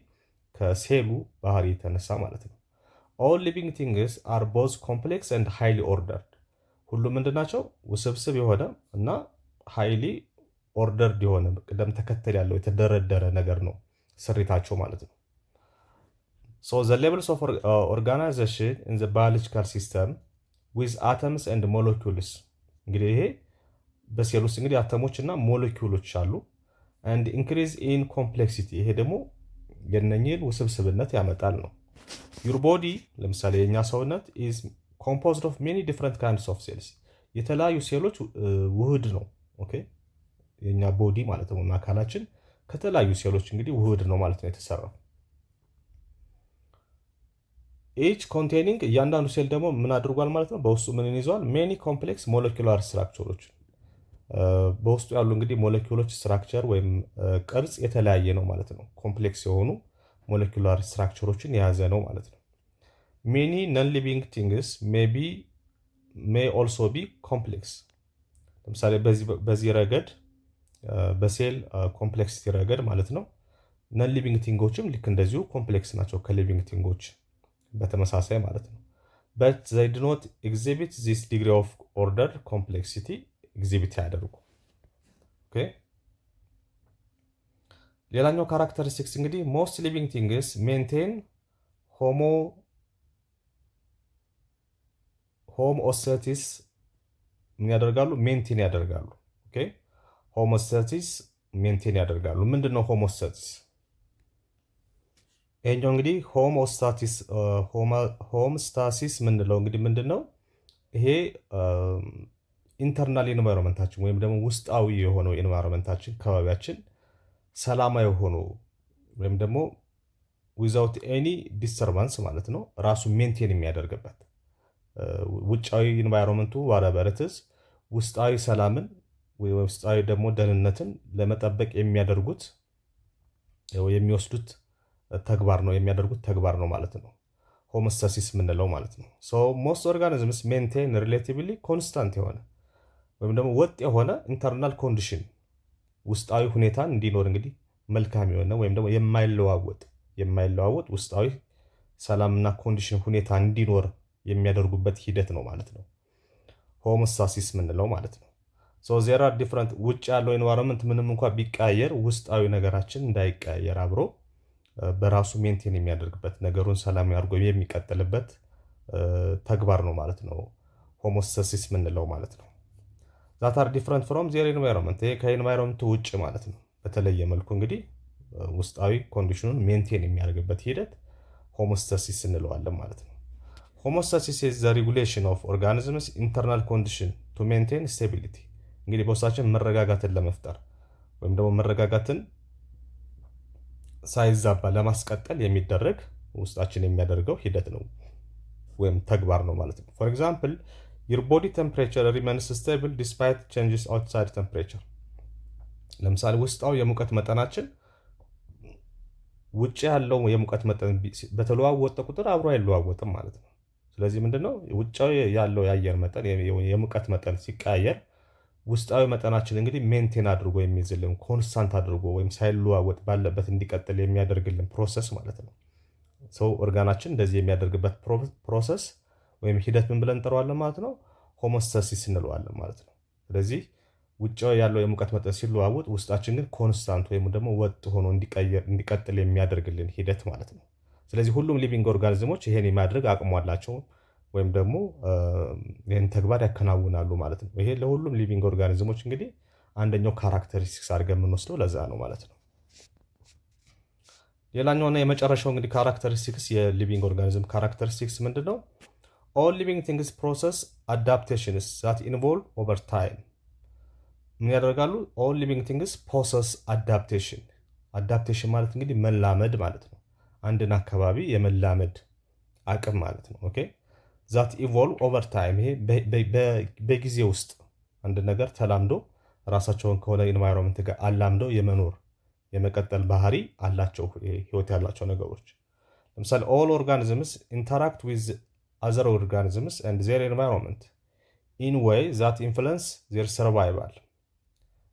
ከሴሉ ባህሪ የተነሳ ማለት ነው። ኦል ሊቪንግ ቲንግስ አር ቦዝ ኮምፕሌክስ ኤንድ ሃይሊ ኦርደርድ። ሁሉም ምንድናቸው? ውስብስብ የሆነ እና ሃይሊ ኦርደርድ የሆነ ቅደም ተከተል ያለው የተደረደረ ነገር ነው ስሪታቸው ማለት ነው። ሶ ዘ ሌቭልስ ኦፍ ኦርጋናይዜሽን ኢን ዘ ባዮሎጂካል ሲስተም ዊዝ አተምስ ኤንድ ሞለኪውልስ እንግዲህ ይሄ በሴል ውስጥ እንግዲህ አተሞች እና ሞለኪውሎች አሉ። አንድ ኢንክሪዝ ኢን ኮምፕሌክሲቲ ይሄ ደግሞ የነኝህን ውስብስብነት ያመጣል ነው። ዩር ቦዲ ለምሳሌ የኛ ሰውነት ኢዝ ኮምፖዝድ ኦፍ ሜኒ ዲፍረንት ካይንድስ ኦፍ ሴልስ የተለያዩ ሴሎች ውህድ ነው። ኦኬ የኛ ቦዲ ማለት ነው እና አካላችን ከተለያዩ ሴሎች እንግዲህ ውህድ ነው ማለት ነው የተሰራው። ኢች ኮንቴኒንግ እያንዳንዱ ሴል ደግሞ ምን አድርጓል ማለት ነው በውስጡ ምን ይዘዋል? ሜኒ ኮምፕሌክስ ሞለኪውላር ስትራክቸሮች በውስጡ ያሉ እንግዲህ ሞለኪውሎች ስትራክቸር ወይም ቅርጽ የተለያየ ነው ማለት ነው። ኮምፕሌክስ የሆኑ ሞለኪውላር ስትራክቸሮችን የያዘ ነው ማለት ነው። ሜኒ ነን ሊቪንግ ቲንግስ ሜይ ኦልሶ ቢ ኮምፕሌክስ ለምሳሌ በዚህ ረገድ በሴል ኮምፕሌክሲቲ ረገድ ማለት ነው ነን ሊቪንግ ቲንጎችም ልክ እንደዚሁ ኮምፕሌክስ ናቸው ከሊቪንግ ቲንጎች በተመሳሳይ ማለት ነው። በት ዘይ ዱ ኖት ኤግዚቢት ዚስ ዲግሪ ኦፍ ኦርደር ኮምፕሌክሲቲ ኤግዚቢት ያደርጉ። ኦኬ ሌላኛው ካራክተሪስቲክስ እንግዲህ ሞስት ሊቪንግ ቲንግስ ሜንቴን ሆሞስታሲስ ምን ያደርጋሉ? ሜንቴን ያደርጋሉ። ኦኬ ሆሞስታሲስ ሜንቴን ያደርጋሉ። ምንድነው ሆሞስታሲስ? ይሄኛው እንግዲህ ሆሞስታሲስ ምንለው እንግዲህ ምንድነው? ይሄ ኢንተርናል ኢንቫይሮንመንታችን ወይም ደግሞ ውስጣዊ የሆነው ኢንቫይሮንመንታችን ከባቢያችን ሰላማዊ ሆኖ ወይም ደግሞ ዊዛውት ኤኒ ዲስተርባንስ ማለት ነው ራሱ ሜንቴን የሚያደርግበት ውጫዊ ኢንቫይሮንመንቱ ዋረበረትስ ውስጣዊ ሰላምን ውስጣዊ ደግሞ ደህንነትን ለመጠበቅ የሚያደርጉት የሚወስዱት ተግባር ነው የሚያደርጉት ተግባር ነው ማለት ነው ሆሞስታሲስ ምንለው ማለት ነው። ሶ ሞስት ኦርጋኒዝምስ ሜንቴን ሪሌቲቭሊ ኮንስታንት የሆነ ወይም ደግሞ ወጥ የሆነ ኢንተርናል ኮንዲሽን ውስጣዊ ሁኔታን እንዲኖር እንግዲህ መልካም የሆነ ወይም ደግሞ የማይለዋወጥ ውስጣዊ ሰላምና ኮንዲሽን ሁኔታ እንዲኖር የሚያደርጉበት ሂደት ነው ማለት ነው ሆሞስታሲስ ምንለው ማለት ነው። ሶ ዜር አር ዲፍረንት ውጭ ያለው ኤንቫይሮንመንት ምንም እንኳን ቢቀያየር ውስጣዊ ነገራችን እንዳይቀያየር አብሮ በራሱ ሜንቴን የሚያደርግበት ነገሩን ሰላም አድርጎ የሚቀጥልበት ተግባር ነው ማለት ነው ሆሞስታሲስ ምንለው ማለት ነው። ዛት አር ዲፍረንት ፍሮም ዜር ኤንቫይሮንመንት ይሄ ከኤንቫይሮንመንቱ ውጭ ማለት ነው በተለየ መልኩ እንግዲህ ውስጣዊ ኮንዲሽኑን ሜንቴን የሚያደርግበት ሂደት ሆሞስታሲስ እንለዋለን ማለት ነው። ሆሞስታሲስ ኢዝ ዘ ሬጉሌሽን ኦፍ ኦርጋኒዝምስ ኢንተርናል ኮንዲሽን ቱ ሜንቴን ስቴቢሊቲ እንግዲህ በውስጣችን መረጋጋትን ለመፍጠር ወይም ደግሞ መረጋጋትን ሳይዛባ ለማስቀጠል የሚደረግ ውስጣችን የሚያደርገው ሂደት ነው ወይም ተግባር ነው ማለት ነው። ፎር ኤግዛምፕል your body temperature remains stable despite changes outside temperature ለምሳሌ ውስጣው የሙቀት መጠናችን ውጭ ያለው የሙቀት መጠን በተለዋወጠ ቁጥር አብሮ አይለዋወጥም ማለት ነው። ስለዚህ ምንድነው ውጫዊ ያለው የአየር መጠን የሙቀት መጠን ሲቀያየር ውስጣዊ መጠናችን እንግዲህ ሜንቴን አድርጎ የሚይዝልን ኮንስታንት አድርጎ ወይም ሳይለዋወጥ ባለበት እንዲቀጥል የሚያደርግልን ፕሮሰስ ማለት ነው። ሰው ኦርጋናችን እንደዚህ የሚያደርግበት ፕሮሰስ ወይም ሂደት ምን ብለን እንጠራዋለን ማለት ነው ሆሞስታሲስ እንለዋለን ማለት ነው። ስለዚህ ውጫዊ ያለው የሙቀት መጠን ሲለዋወጥ ውስጣችን ግን ኮንስታንት ወይም ደግሞ ወጥ ሆኖ እንዲቀጥል የሚያደርግልን ሂደት ማለት ነው። ስለዚህ ሁሉም ሊቪንግ ኦርጋኒዝሞች ይሄን የማድረግ አቅሙ አላቸው ወይም ደግሞ ይሄን ተግባር ያከናውናሉ ማለት ነው። ይሄ ለሁሉም ሊቪንግ ኦርጋኒዝሞች እንግዲህ አንደኛው ካራክተሪስቲክስ አድርገን የምንወስደው ለዛ ነው ማለት ነው። ሌላኛውና የመጨረሻው እንግዲህ ካራክተሪስቲክስ የሊቪንግ ኦርጋኒዝም ካራክተሪስቲክስ ምንድነው? all living things process adaptations that involve over time ምን ያደርጋሉ? all living things process adaptation ማለት እንግዲህ መላመድ ማለት ነው። አንድን አካባቢ የመላመድ አቅም ማለት ነው። ኦኬ that evolve over time ይሄ በጊዜ ውስጥ አንድ ነገር ተላምዶ ራሳቸውን ከሆነ ኢንቫይሮንመንት ጋር አላምደው የመኖር የመቀጠል ባህሪ አላቸው ህይወት ያላቸው ነገሮች። ለምሳሌ all organisms interact with other organisms and their environment in way that influence their survival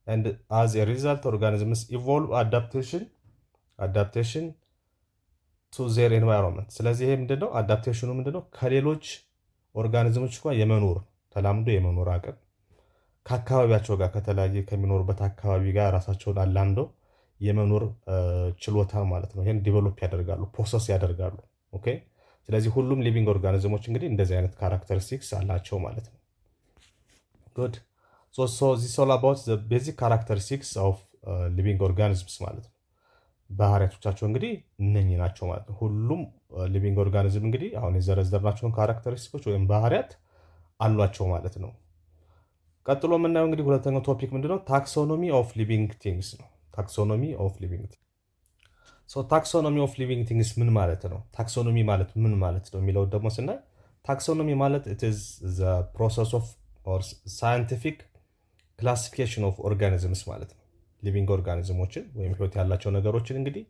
and as a result organisms evolve adaptation to their environment ስለዚህ ይሄ ምንድነው አዳፕቴሽኑ ምንድነው ከሌሎች ኦርጋኒዝሞች ጋር የመኖር ተላምዶ የመኖር አቅም ከአካባቢያቸው ጋር ከተለያየ ከሚኖሩበት አካባቢ ጋር ራሳቸውን አላምደው የመኖር ችሎታ ማለት ነው። ይሄን ዲቨሎፕ ያደርጋሉ ፕሮሰስ ያደርጋሉ ኦኬ። ስለዚህ ሁሉም ሊቪንግ ኦርጋኒዝሞች እንግዲህ እንደዚህ አይነት ካራክተሪስቲክስ አላቸው ማለት ነው። ጉድ ሶ ዚስ ኦል አባውት ዘ ቤዚክ ካራክተሪስቲክስ ኦፍ ሊቪንግ ኦርጋኒዝምስ ማለት ነው። ባህሪያቶቻቸው እንግዲህ እነኚህ ናቸው ማለት ነው። ሁሉም ሊቪንግ ኦርጋኒዝም እንግዲህ አሁን የዘረዘርናቸውን ካራክተሪስቲኮች ወይም ባህሪያት አሏቸው ማለት ነው። ቀጥሎ የምናየው እንግዲህ ሁለተኛው ቶፒክ ምንድነው? ታክሶኖሚ ኦፍ ሊቪንግ ቲንግስ ነው። ታክሶኖሚ ኦፍ ሊቪንግ ቲንግስ ሶ ታክሶኖሚ ኦፍ ሊቪንግ ቲንግስ ምን ማለት ነው? ታክሶኖሚ ማለት ምን ማለት ነው የሚለው ደግሞ ስናይ ታክሶኖሚ ማለት it is the process of or scientific classification of organisms ማለት ነው። ሊቪንግ ኦርጋኒዝሞችን ወይም ህይወት ያላቸው ነገሮችን እንግዲህ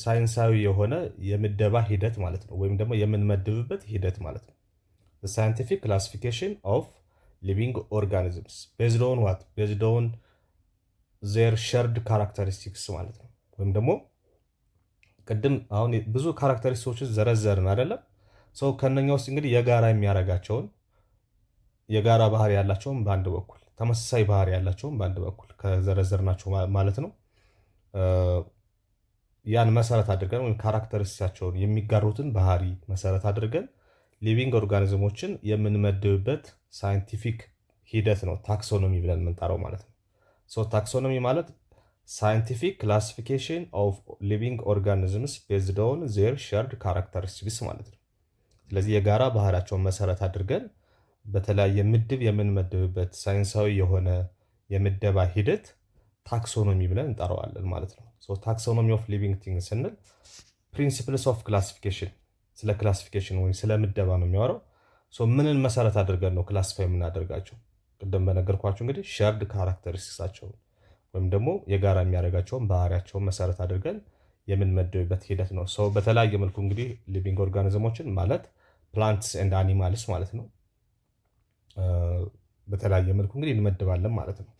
ሳይንሳዊ የሆነ የምደባ ሂደት ማለት ነው፣ ወይም ደግሞ የምንመድብበት ሂደት ማለት ነው። ሳይንቲፊክ ክላሲፊኬሽን ኦፍ ሊቪንግ ኦርጋኒዝምስ ቤዝድ ኦን ዋት ቤዝድ ኦን ዜር ሸርድ ካራክተሪስቲክስ ማለት ነው። ወይም ደግሞ ቅድም አሁን ብዙ ካራክተሪስቲክሶችን ዘረዘርን አይደለም። ሰው ከነኛ ውስጥ እንግዲህ የጋራ የሚያደርጋቸውን የጋራ ባህሪ ያላቸውን በአንድ በኩል ተመሳሳይ ባህሪ ያላቸውን በአንድ በኩል ከዘረዘርናቸው ማለት ነው ያን መሰረት አድርገን ወይም ካራክተሪስቲክሳቸውን የሚጋሩትን ባህሪ መሰረት አድርገን ሊቪንግ ኦርጋኒዝሞችን የምንመድብበት ሳይንቲፊክ ሂደት ነው ታክሶኖሚ ብለን የምንጠራው ማለት ነው። ሶ ታክሶኖሚ ማለት ሳይንቲፊክ ክላሲፊኬሽን ኦፍ ሊቪንግ ኦርጋኒዝምስ ቤዝድ ኦን ዜር ሼርድ ካራክተሪስቲክስ ማለት ነው። ስለዚህ የጋራ ባህሪያቸውን መሰረት አድርገን በተለያየ ምድብ የምንመድብበት ሳይንሳዊ የሆነ የምደባ ሂደት ታክሶኖሚ ብለን እንጠራዋለን ማለት ነው። ሶ ታክሶኖሚ ኦፍ ሊቪንግ ቲንግስ ስንል ፕሪንሲፕልስ ኦፍ ክላሲፊኬሽን ስለ ክላሲፊኬሽን ወይም ስለ ምደባ ነው የሚያወራው። ሶ ምንን መሰረት አድርገን ነው ክላሲፋይ የምናደርጋቸው? ቅድም በነገርኳቸው እንግዲህ ሼርድ ካራክተሪስቲክሳቸውን ወይም ደግሞ የጋራ የሚያደርጋቸውን ባህሪያቸውን መሰረት አድርገን የምንመድብበት ሂደት ነው። ሰው በተለያየ መልኩ እንግዲህ ሊቪንግ ኦርጋኒዝሞችን ማለት ፕላንትስ ኤንድ አኒማልስ ማለት ነው በተለያየ መልኩ እንግዲህ እንመድባለን ማለት ነው።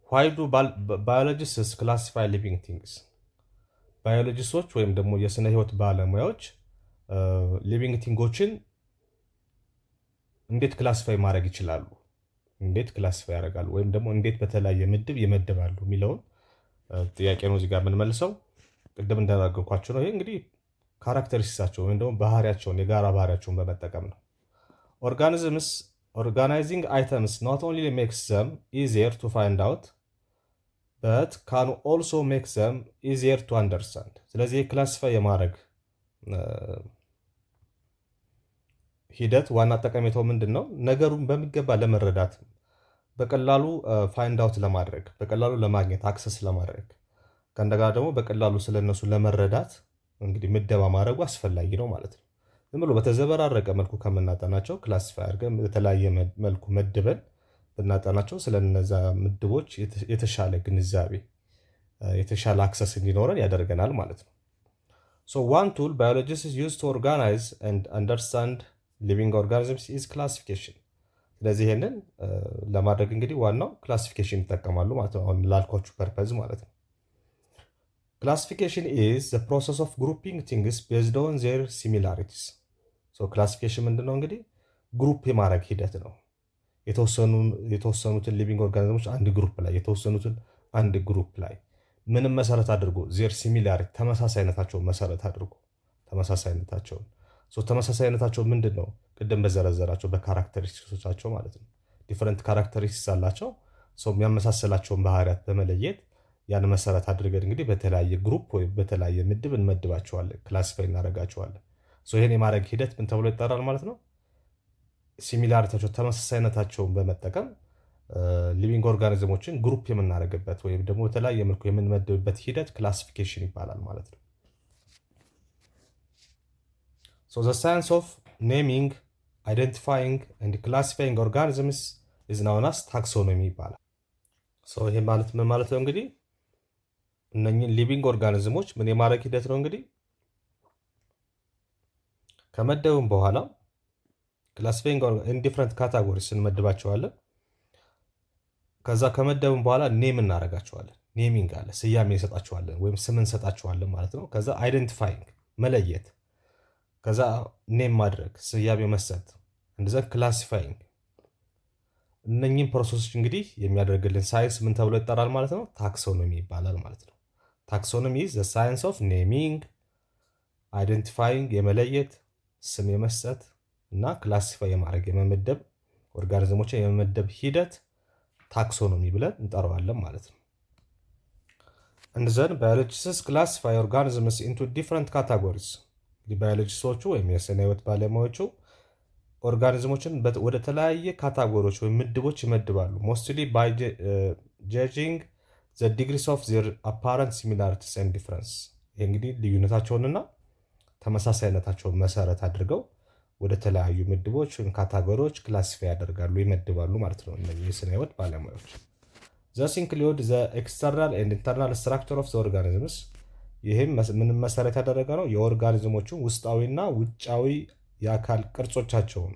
ዋይ ዱ ባዮሎጂስትስ ክላሲፋይ ሊቪንግ ቲንግስ? ባዮሎጂስቶች ወይም ደግሞ የስነ ህይወት ባለሙያዎች ሊቪንግ ቲንጎችን እንዴት ክላሲፋይ ማድረግ ይችላሉ? እንዴት ክላሲፋይ ያደርጋሉ? ወይም ደግሞ እንዴት በተለያየ ምድብ ይመደባሉ የሚለውን ጥያቄ ነው እዚህ ጋር የምንመልሰው። ቅድም እንዳደረግኳቸው ነው። ይህ እንግዲህ ካራክተሪስቲክሳቸው ወይም ደግሞ ባህሪያቸውን የጋራ ባህሪያቸውን በመጠቀም ነው። ኦርጋኒዝምስ organizing items not only makes them easier to find out but can also make them easier to understand። ስለዚህ ክላሲፋይ የማድረግ ሂደት ዋና ጠቀሜታው ምንድን ነው? ነገሩን በሚገባ ለመረዳት በቀላሉ ፋይንድ አውት ለማድረግ በቀላሉ ለማግኘት አክሰስ ለማድረግ ከእንደገና ደግሞ በቀላሉ ስለነሱ ለመረዳት እንግዲህ ምደባ ማድረጉ አስፈላጊ ነው ማለት ነው። ዝም ብሎ በተዘበራረቀ መልኩ ከምናጠናቸው ክላሲፋይ አድርገን በተለያየ መልኩ መድበን ብናጠናቸው ስለነዛ ምድቦች የተሻለ ግንዛቤ የተሻለ አክሰስ እንዲኖረን ያደርገናል ማለት ነው። ሶ ዋን ቱል ባዮሎጂስት ዩዝ ቱ ኦርጋናይዝ ኤንድ አንደርስታንድ ሊቪንግ ኦርጋኒዝምስ ኢዝ ክላሲፊኬሽን። ስለዚህ ይሄንን ለማድረግ እንግዲህ ዋናው ክላሲፊኬሽን ይጠቀማሉ ማለት ነው። አሁን ላልኳችሁ ፐርፐዝ ማለት ነው። ክላሲፊኬሽን ኢዝ ዘ ፕሮሰስ ኦፍ ግሩፒንግ ቲንግስ ቤዝድ ኦን ዜር ሲሚላሪቲስ። ክላሲፊኬሽን ምንድነው? እንግዲህ ግሩፕ የማድረግ ሂደት ነው። የተወሰኑትን ሊቪንግ ኦርጋኒዝሞች አንድ ግሩፕ ላይ የተወሰኑትን አንድ ግሩፕ ላይ ምንም መሰረት አድርጎ ዜር ሲሚላሪቲ ተመሳሳይነታቸውን መሰረት አድርጎ ተመሳሳይነታቸው ምንድን ነው? ቅድም በዘረዘራቸው በካራክተሪስቲክሶቻቸው ማለት ነው። ዲፈረንት ካራክተሪስቲክስ አላቸው። የሚያመሳሰላቸውን ባህሪያት በመለየት ያን መሰረት አድርገን እንግዲህ በተለያየ ግሩፕ ወይም በተለያየ ምድብ እንመድባቸዋለን፣ ክላሲፋይ እናደርጋቸዋለን። ይህን የማድረግ ሂደት ምን ተብሎ ይጠራል ማለት ነው? ሲሚላሪታቸው ተመሳሳይነታቸውን በመጠቀም ሊቪንግ ኦርጋኒዝሞችን ግሩፕ የምናደርግበት ወይም ደግሞ በተለያየ መልኩ የምንመድብበት ሂደት ክላሲፊኬሽን ይባላል ማለት ነው። ዘ ሳይንስ ኦፍ ኔሚንግ አይደንቲፋይንግ ኤንድ ክላሲፋይንግ ኦርጋኒዝምስ ኢዝ ናውን አስ ታክሶኖሚ ይባላል። ይሄ ማለት ምን ማለት ነው? እንግዲህ እነኚህን ሊቪንግ ኦርጋኒዝሞች ምን የማድረግ ሂደት ነው? እንግዲህ ከመደብን በኋላ ክላሲፋይንግ ኢን ዲፍረንት ካታጎሪስ እንመድባቸዋለን። ከዛ ከመደብን በኋላ ኔም እናደርጋቸዋለን። ኔሚንግ አለ፣ ስያሜ እንሰጣቸዋለን ወይም ስም እንሰጣቸዋለን ማለት ነው። ከዛ አይደንቲፋይንግ መለየት፣ ከዛ ኔም ማድረግ ስያሜ መስጠት፣ እንደዛ ክላሲፋይንግ። እነኚህን ፕሮሰሶች እንግዲህ የሚያደርግልን ሳይንስ ምን ተብሎ ይጠራል ማለት ነው? ታክሶኖሚ ይባላል ማለት ነው። ታክሶኖሚ ዘ ሳይንስ ኦፍ ኔሚንግ አይደንቲፋይንግ የመለየት ስም የመስጠት እና ክላሲፋይ የማድረግ የመመደብ ኦርጋኒዝሞችን የመመደብ ሂደት ታክሶኖሚ ብለን እንጠራዋለን ማለት ነው። and then biologists classify organisms into different categories ባዮሎጂስቶቹ ወይም የስነ ህይወት ባለሙያዎቹ ኦርጋኒዝሞችን ወደ ተለያየ ካታጎሪዎች ወይም ምድቦች ይመድባሉ። ሞስትሊ ባይ ጀጂንግ ዘ ዲግሪስ ኦፍ ዜር አፓረንት ሲሚላሪቲስ ኤንድ ዲፍረንስ። ይህ እንግዲህ ልዩነታቸውንና ተመሳሳይነታቸውን መሰረት አድርገው ወደ ተለያዩ ምድቦች ወይም ካታጎሪዎች ክላሲፋይ ያደርጋሉ፣ ይመድባሉ ማለት ነው እነዚህ የስነ ህይወት ባለሙያዎች። ዘስ ኢንክሉድ ዘ ኤክስተርናል ኤንድ ኢንተርናል ስትራክቸር ኦፍ ዘ ኦርጋኒዝምስ። ይህም ምንም መሰረት ያደረገ ነው የኦርጋኒዝሞቹን ውስጣዊና ውጫዊ የአካል ቅርጾቻቸውን፣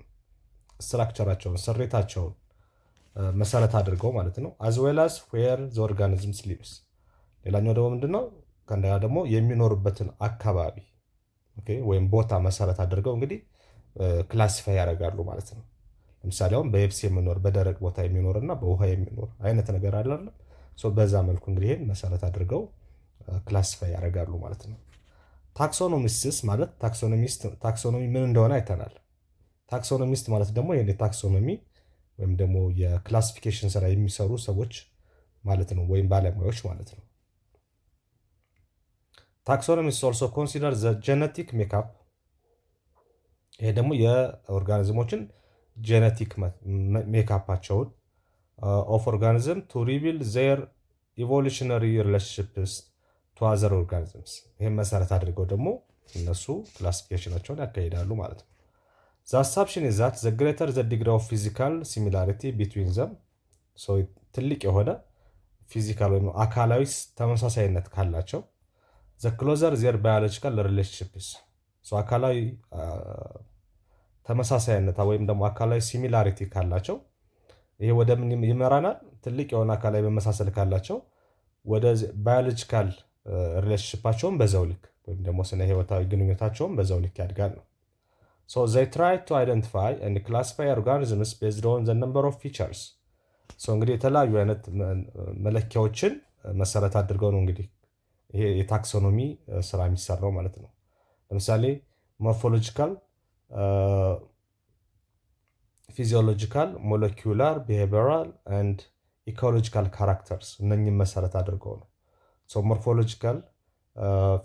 ስትራክቸራቸውን፣ ስሪታቸውን መሰረት አድርገው ማለት ነው። አዝ ዌል አስ ዌር ዘ ኦርጋኒዝምስ ሊቭስ። ሌላኛው ደግሞ ምንድነው ከእንደገና ደግሞ የሚኖርበትን አካባቢ ወይም ቦታ መሰረት አድርገው እንግዲህ ክላሲፋይ ያደርጋሉ ማለት ነው። ለምሳሌ አሁን በየብስ የሚኖር በደረቅ ቦታ የሚኖር እና በውሃ የሚኖር አይነት ነገር አለ አይደል? በዛ መልኩ እንግዲህ ይሄን መሰረት አድርገው ክላሲፋይ ያደርጋሉ ማለት ነው። ታክሶኖሚስትስ ማለት ታክሶኖሚ ምን እንደሆነ አይተናል። ታክሶኖሚስት ማለት ደግሞ ይሄን የታክሶኖሚ ወይም ደግሞ የክላሲፊኬሽን ስራ የሚሰሩ ሰዎች ማለት ነው፣ ወይም ባለሙያዎች ማለት ነው። ታክሶኖሚስት ኦልሶ ኮንሲደር ዘ ጄኔቲክ ሜካፕ። ይሄ ደግሞ የኦርጋኒዝሞችን ጄኔቲክ ሜካፓቸውን ኦፍ ኦርጋኒዝም ቱ ሪቪል ዜር ኢቮሉሽነሪ ሪሌሽንሽፕስ ቱ አዘር ኦርጋኒዝምስ። ይህም መሰረት አድርገው ደግሞ እነሱ ክላሲፊኬሽናቸውን ያካሂዳሉ ማለት ነው። ዘ አሳፕሽን ኢዝ ዛት ዘ ግሬተር ዘ ዲግሪ ኦፍ ፊዚካል ሲሚላሪቲ ቢትዊን ዘም። ትልቅ የሆነ ፊዚካል ወይም አካላዊ ተመሳሳይነት ካላቸው ዘ ክሎዘር ዜር ባዮሎጂካል ሪሌሽንሽፕስ። አካላዊ ተመሳሳይነት ወይም ደግሞ አካላዊ ሲሚላሪቲ ካላቸው ይሄ ወደ ምን ይመራናል? ትልቅ የሆነ አካላዊ መመሳሰል ካላቸው ወደ ባዮሎጂካል ሪሌሽንሽፓቸውን በዛው ልክ ወይም ደግሞ ስነ ህይወታዊ ግንኙነታቸውን በዛው ልክ ያድጋል ነው። they try to identify and classify organisms based on the number of features። እንግዲህ የተለያዩ አይነት መለኪያዎችን መሰረት አድርገው ነው እንግዲህ ይሄ የታክሶኖሚ ስራ የሚሰራው ማለት ነው። ለምሳሌ ሞርፎሎጂካል፣ ፊዚዮሎጂካል፣ ሞለኪውላር፣ ቢሄቪራል ኤንድ ኢኮሎጂካል ካራክተርስ እነኝም መሰረት አድርገው ነው። ሞርፎሎጂካል፣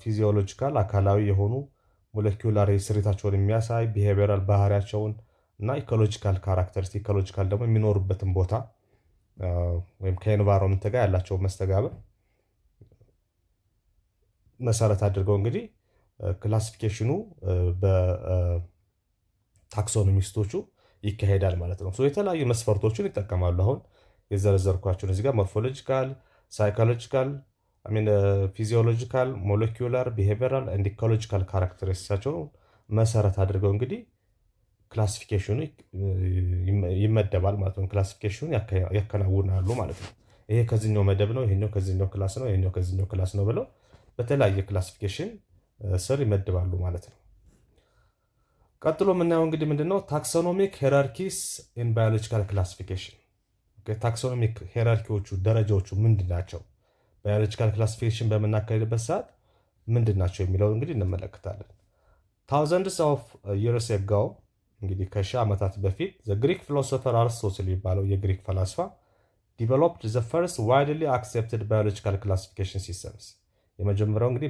ፊዚዮሎጂካል አካላዊ የሆኑ፣ ሞለኪውላር ስሪታቸውን የሚያሳይ፣ ቢሄቪራል ባህሪያቸውን እና ኢኮሎጂካል ካራክተርስ ኢኮሎጂካል ደግሞ የሚኖሩበትን ቦታ ወይም ከኤንቫይሮንመንት ጋር ያላቸው መስተጋብር መሰረት አድርገው እንግዲህ ክላሲፊኬሽኑ በታክሶኖሚስቶቹ ይካሄዳል ማለት ነው። የተለያዩ መስፈርቶችን ይጠቀማሉ። አሁን የዘረዘርኳቸውን እዚህ ጋር ሞርፎሎጂካል፣ ሳይኮሎጂካል፣ ፊዚዮሎጂካል፣ ሞለኪውላር፣ ቢሄቪራል ኤንድ ኢኮሎጂካል ካራክተሪስቲክሳቸው መሰረት አድርገው እንግዲህ ክላሲፊኬሽኑ ይመደባል ማለት ነው። ክላሲፊኬሽኑ ያከናውናሉ ማለት ነው። ይሄ ከዚህኛው መደብ ነው፣ ይሄኛው ከዚህኛው ክላስ ነው፣ ይሄኛው ከዚህኛው ክላስ ነው ብለው በተለያየ ክላሲፊኬሽን ስር ይመድባሉ ማለት ነው። ቀጥሎ የምናየው እንግዲህ ምንድነው ታክሶኖሚክ ሄራርኪስ ኢን ባዮሎጂካል ክላሲፊኬሽን። ታክሶኖሚክ ሄራርኪዎቹ ደረጃዎቹ ምንድን ናቸው? ባዮሎጂካል ክላሲፊኬሽን በምናካሄድበት ሰዓት ምንድን ናቸው የሚለው እንግዲህ እንመለከታለን። ታውዘንድስ ኦፍ ይርስ አጎ እንግዲህ ከሺህ ዓመታት በፊት ዘ ግሪክ ፊሎሶፈር አርስቶትል የሚባለው የግሪክ ፈላስፋ ዲቨሎፕድ ዘ ፈርስት ዋይድሊ አክሴፕትድ ባዮሎጂካል ክላሲፊኬሽን ሲስተምስ። የመጀመሪያው እንግዲህ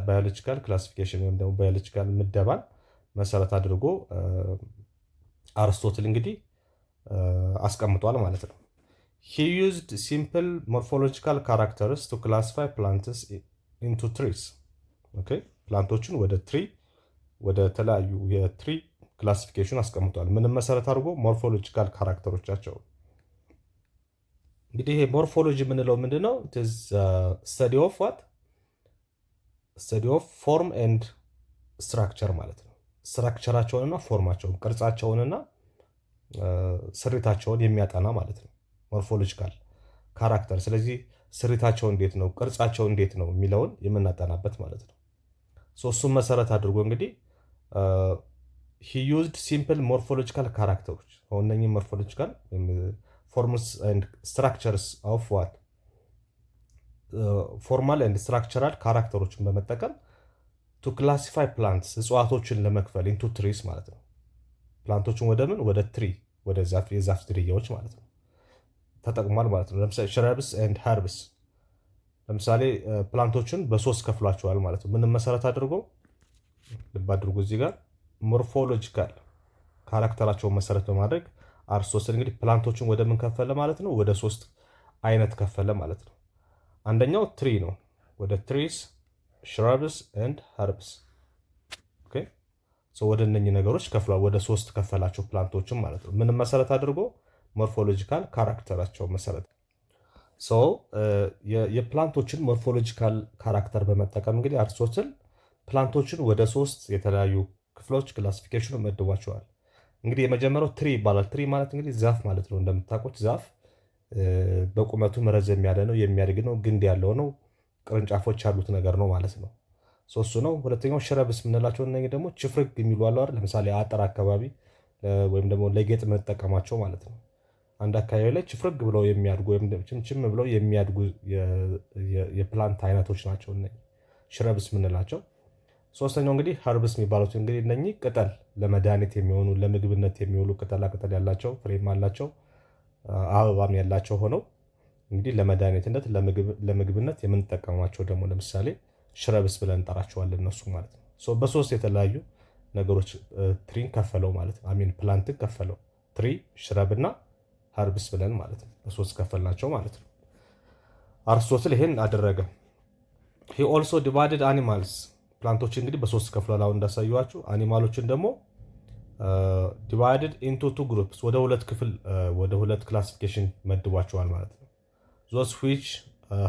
ባዮሎጂካል ክላሲፊኬሽን ወይም ደግሞ ባዮሎጂካል ምደባን መሰረት አድርጎ አርስቶትል እንግዲህ አስቀምጧል ማለት ነው። he used simple morphological characters to classify plants into trees። ፕላንቶችን ወደ ትሪ ወደ ተለያዩ የትሪ ክላሲፊኬሽን አስቀምጧል። ምንም መሰረት አድርጎ ሞርፎሎጂካል ካራክተሮቻቸው። እንግዲህ ይሄ ሞርፎሎጂ የምንለው ምንድነው? study of what? study of form and structure ማለት ነው። ስትራክቸራቸውንና ፎርማቸውን ቅርጻቸውንና ስሪታቸውን የሚያጠና ማለት ነው ሞርፎሎጂካል ካራክተር። ስለዚህ ስሪታቸው እንዴት ነው፣ ቅርጻቸው እንዴት ነው የሚለውን የምናጠናበት ማለት ነው። እሱም መሰረት አድርጎ እንግዲህ he used simple morphological characters እነኚህ ሞርፎሎጂካል forms and structures of what ፎርማል and structural ካራክተሮችን በመጠቀም ቱ ክላሲፋይ ፕላንትስ እጽዋቶችን ለመክፈል ኢንቱ ትሪስ ማለት ነው። ፕላንቶችን ወደ ምን ወደ ትሪ ወደ ዛፍ የዛፍ ዝርያዎች ማለት ነው ተጠቅሟል ማለት ነው። ለምሳሌ ሽረብስ ኤንድ ሀርብስ ለምሳሌ ፕላንቶችን በሶስት ከፍሏቸዋል ማለት ነው። ምንም መሰረት አድርጎ ልብ አድርጎ እዚህ ጋር ሞርፎሎጂካል ካራክተራቸውን መሰረት በማድረግ አርስቶትል እንግዲህ ፕላንቶችን ወደ ምን ከፈለ ማለት ነው? ወደ ሶስት አይነት ከፈለ ማለት ነው። አንደኛው ትሪ ነው። ወደ ትሪስ፣ ሽራብስ ኤንድ ሀርብስ ኦኬ። ሶ ወደ እነኚህ ነገሮች ከፍሏል። ወደ ሶስት ከፈላቸው ፕላንቶችን ማለት ነው። ምንም መሰረት አድርጎ ሞርፎሎጂካል ካራክተራቸው መሰረት ሶ የፕላንቶችን ሞርፎሎጂካል ካራክተር በመጠቀም እንግዲህ አርስቶትል ፕላንቶችን ወደ ሶስት የተለያዩ ክፍሎች ክላሲፊኬሽን መድቧቸዋል። እንግዲህ የመጀመሪያው ትሪ ይባላል። ትሪ ማለት እንግዲህ ዛፍ ማለት ነው። እንደምታውቁት ዛፍ በቁመቱ ረዘም ያለ ነው፣ የሚያድግ ነው፣ ግንድ ያለው ነው፣ ቅርንጫፎች ያሉት ነገር ነው ማለት ነው። እሱ ነው። ሁለተኛው ሽረብስ የምንላቸው እነኚህ ደግሞ ችፍርግ የሚሉ አሉ አይደል? ለምሳሌ አጥር አካባቢ ወይም ደግሞ ለጌጥ የምንጠቀማቸው ማለት ነው። አንድ አካባቢ ላይ ችፍርግ ብለው የሚያድጉ ወይም ችምችም ብለው የሚያድጉ የፕላንት አይነቶች ናቸው እነኚህ ሽረብስ የምንላቸው። ሶስተኛው እንግዲህ ሀርብስ የሚባሉት እንግዲህ እነኚህ ቅጠል ለመድኃኒት የሚሆኑ ለምግብነት የሚውሉ ቅጠላ ቅጠል ያላቸው ፍሬም አላቸው አበባም ያላቸው ሆነው እንግዲህ ለመድኃኒትነት ለምግብነት የምንጠቀማቸው ደግሞ ለምሳሌ ሽረብስ ብለን እንጠራቸዋለን እነሱ ማለት ነው። በሶስት የተለያዩ ነገሮች ትሪን ከፈለው ማለት ነው። አሚን ፕላንትን ከፈለው ትሪ፣ ሽረብና ሀርብስ ብለን ማለት ነው። በሶስት ከፈልናቸው ማለት ነው። አርስቶትል ይሄን አደረገ። ሂ ኦልሶ ዲቫይድድ አኒማልስ ፕላንቶች እንግዲህ በሶስት ከፍሏል። አሁን እንዳሳየኋችሁ አኒማሎችን ደግሞ ዲቫይድድ ኢንቱ ቱ ግሩፕስ ወደ ሁለት ክፍል ወደ ሁለት ክላሲፊኬሽን መድቧቸዋል ማለት ነው። ዞስ ዊች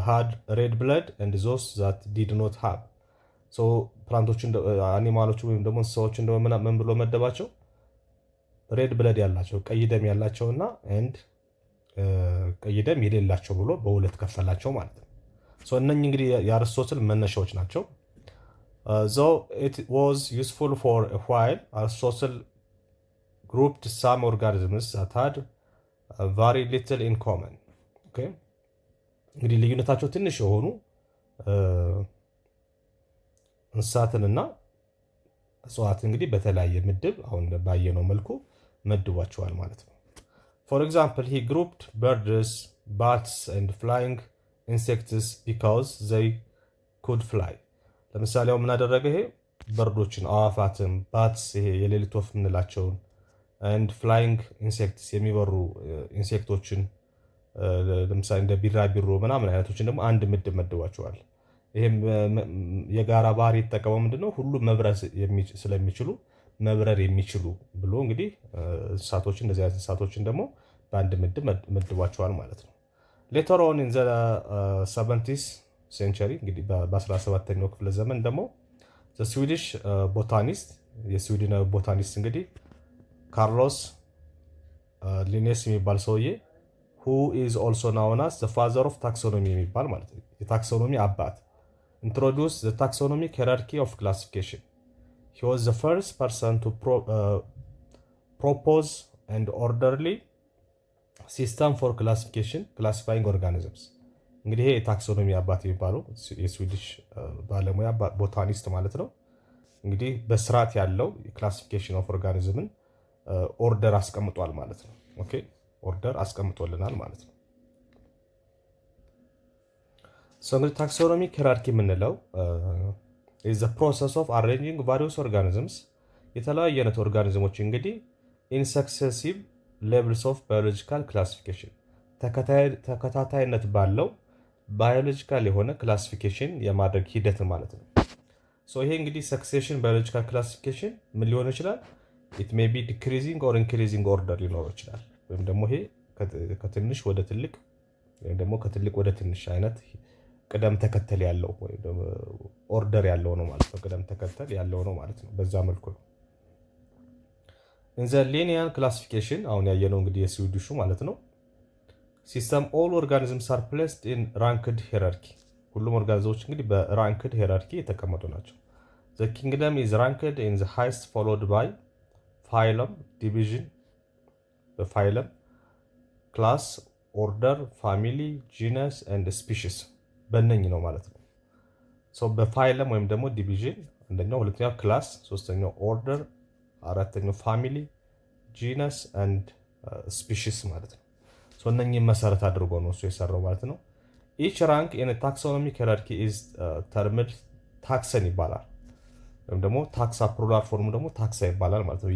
ሃድ ሬድ ብለድ ኤንድ ዞስ ዛት ዲድ ኖት ሃቭ። ፕላንቶችን አኒማሎች ወይም ደግሞ እንስሳዎች እንደው ምን ብሎ መደባቸው? ሬድ ብለድ ያላቸው ቀይ ደም ያላቸው እና ኤንድ ቀይ ደም የሌላቸው ብሎ በሁለት ከፈላቸው ማለት ነው። እነኚህ እንግዲህ የአርስቶትል መነሻዎች ናቸው። Though it was useful for a while, Aristotle grouped some organisms that had very little in common. Okay? እንግዲህ ልዩነታቸው ትንሽ የሆኑ እንስሳትንና እጽዋት እንግዲህ በተለያየ ምድብ አሁን ባየነው መልኩ መድቧቸዋል ማለት ነው። For example, he grouped birds, bats and flying insects because they could fly. ለምሳሌ ምን አደረገ? ይሄ በርዶችን አዋፋትን፣ ባትስ ይሄ የሌሊት ወፍ የምንላቸውን ኤንድ ፍላይንግ ኢንሴክትስ የሚበሩ ኢንሴክቶችን ለምሳሌ እንደ ቢራቢሮ ምናምን አይነቶችን ደግሞ አንድ ምድብ መድቧቸዋል። ይሄም የጋራ ባህሪ የተጠቀመው ምንድነው? ሁሉም መብረር ስለሚችሉ መብረር የሚችሉ ብሎ እንግዲህ እንስሳቶችን እንደዚህ አይነት እንስሳቶችን ደግሞ በአንድ ምድብ መድቧቸዋል ማለት ነው። ሌተር ኦን ኢን ዘ 70th ሴንቸሪ እንግዲህ በ17ኛው ክፍለ ዘመን ደግሞ ስዊዲሽ ቦታኒስት የስዊድን ቦታኒስት እንግዲህ ካርሎስ ሊኔስ የሚባል ሰውዬ who is also known as the father of taxonomy የሚባል ማለት ነው የታክሶኖሚ አባት introduced the taxonomic hierarchy of classification. He was the first person to propose an orderly system for classifying organisms. እንግዲህ ይሄ የታክሶኖሚ አባት የሚባለው የስዊዲሽ ባለሙያ ቦታኒስት ማለት ነው። እንግዲህ በስርዓት ያለው ክላሲፊኬሽን ኦፍ ኦርጋኒዝምን ኦርደር አስቀምጧል ማለት ነው። ኦኬ ኦርደር አስቀምጦልናል ማለት ነው። እንግዲህ ታክሶኖሚክ ሂራርኪ የምንለው is the process of arranging various organisms የተለያዩ አይነት ኦርጋኒዝሞች እንግዲህ in successive levels of biological classification ተከታታይነት ባለው ባዮሎጂካል የሆነ ክላሲፊኬሽን የማድረግ ሂደት ማለት ነው። ይሄ እንግዲህ ሰክሴሽን ባዮሎጂካል ክላሲፊኬሽን ምን ሊሆን ይችላል? ኢት ሜይ ቢ ዲክሪዚንግ ኦር ኢንክሪዚንግ ኦርደር ሊኖረው ይችላል። ወይም ደግሞ ይሄ ከትንሽ ወደ ትልቅ ወይም ደግሞ ከትልቅ ወደ ትንሽ አይነት ቅደም ተከተል ያለው ወይም ደግሞ ኦርደር ያለው ነው ማለት ነው። ቅደም ተከተል ያለው ነው ማለት ነው። በዛ መልኩ ነው። ኢን ዘ ሊኒየር ክላሲፊኬሽን አሁን ያየነው እንግዲህ የስዊዲሹ ማለት ነው ሲስተም ኦል ኦርጋኒዝምስ አር ፕሌስድ ኢን ራንክድ ሂራርኪ ሁሉም ኦርጋኒዝሞች እንግዲህ በራንክድ ሂራርኪ የተቀመጡ ናቸው። ዘ ኪንግደም ኢዝ ራንክድ ኢን ዘ ሃይስት ፎሎድ ባይ ፋይለም ዲቪዥን በፋይለም ክላስ ኦርደር ፋሚሊ ጂነስ ኤንድ ስፒሺስ በእነኝ ነው ማለት ነው። በፋይለም ወይም ደግሞ ዲቪዥን አንደኛው፣ ሁለተኛው ክላስ፣ ሶስተኛው ኦርደር፣ አራተኛው ፋሚሊ፣ ጂነስ ኤንድ ስፒሺስ ማለት ነው። እነኚህን መሰረት አድርጎ ነው እሱ የሰራው ማለት ነው። ኢች ራንክ ኢን ታክሶኖሚክ ሄራርኪ ኢዝ ተርምድ ታክሰን ይባላል፣ ወይም ደግሞ ታክሳ ፕሉራል ፎርሙ ደግሞ ታክሳ ይባላል ማለት ነው።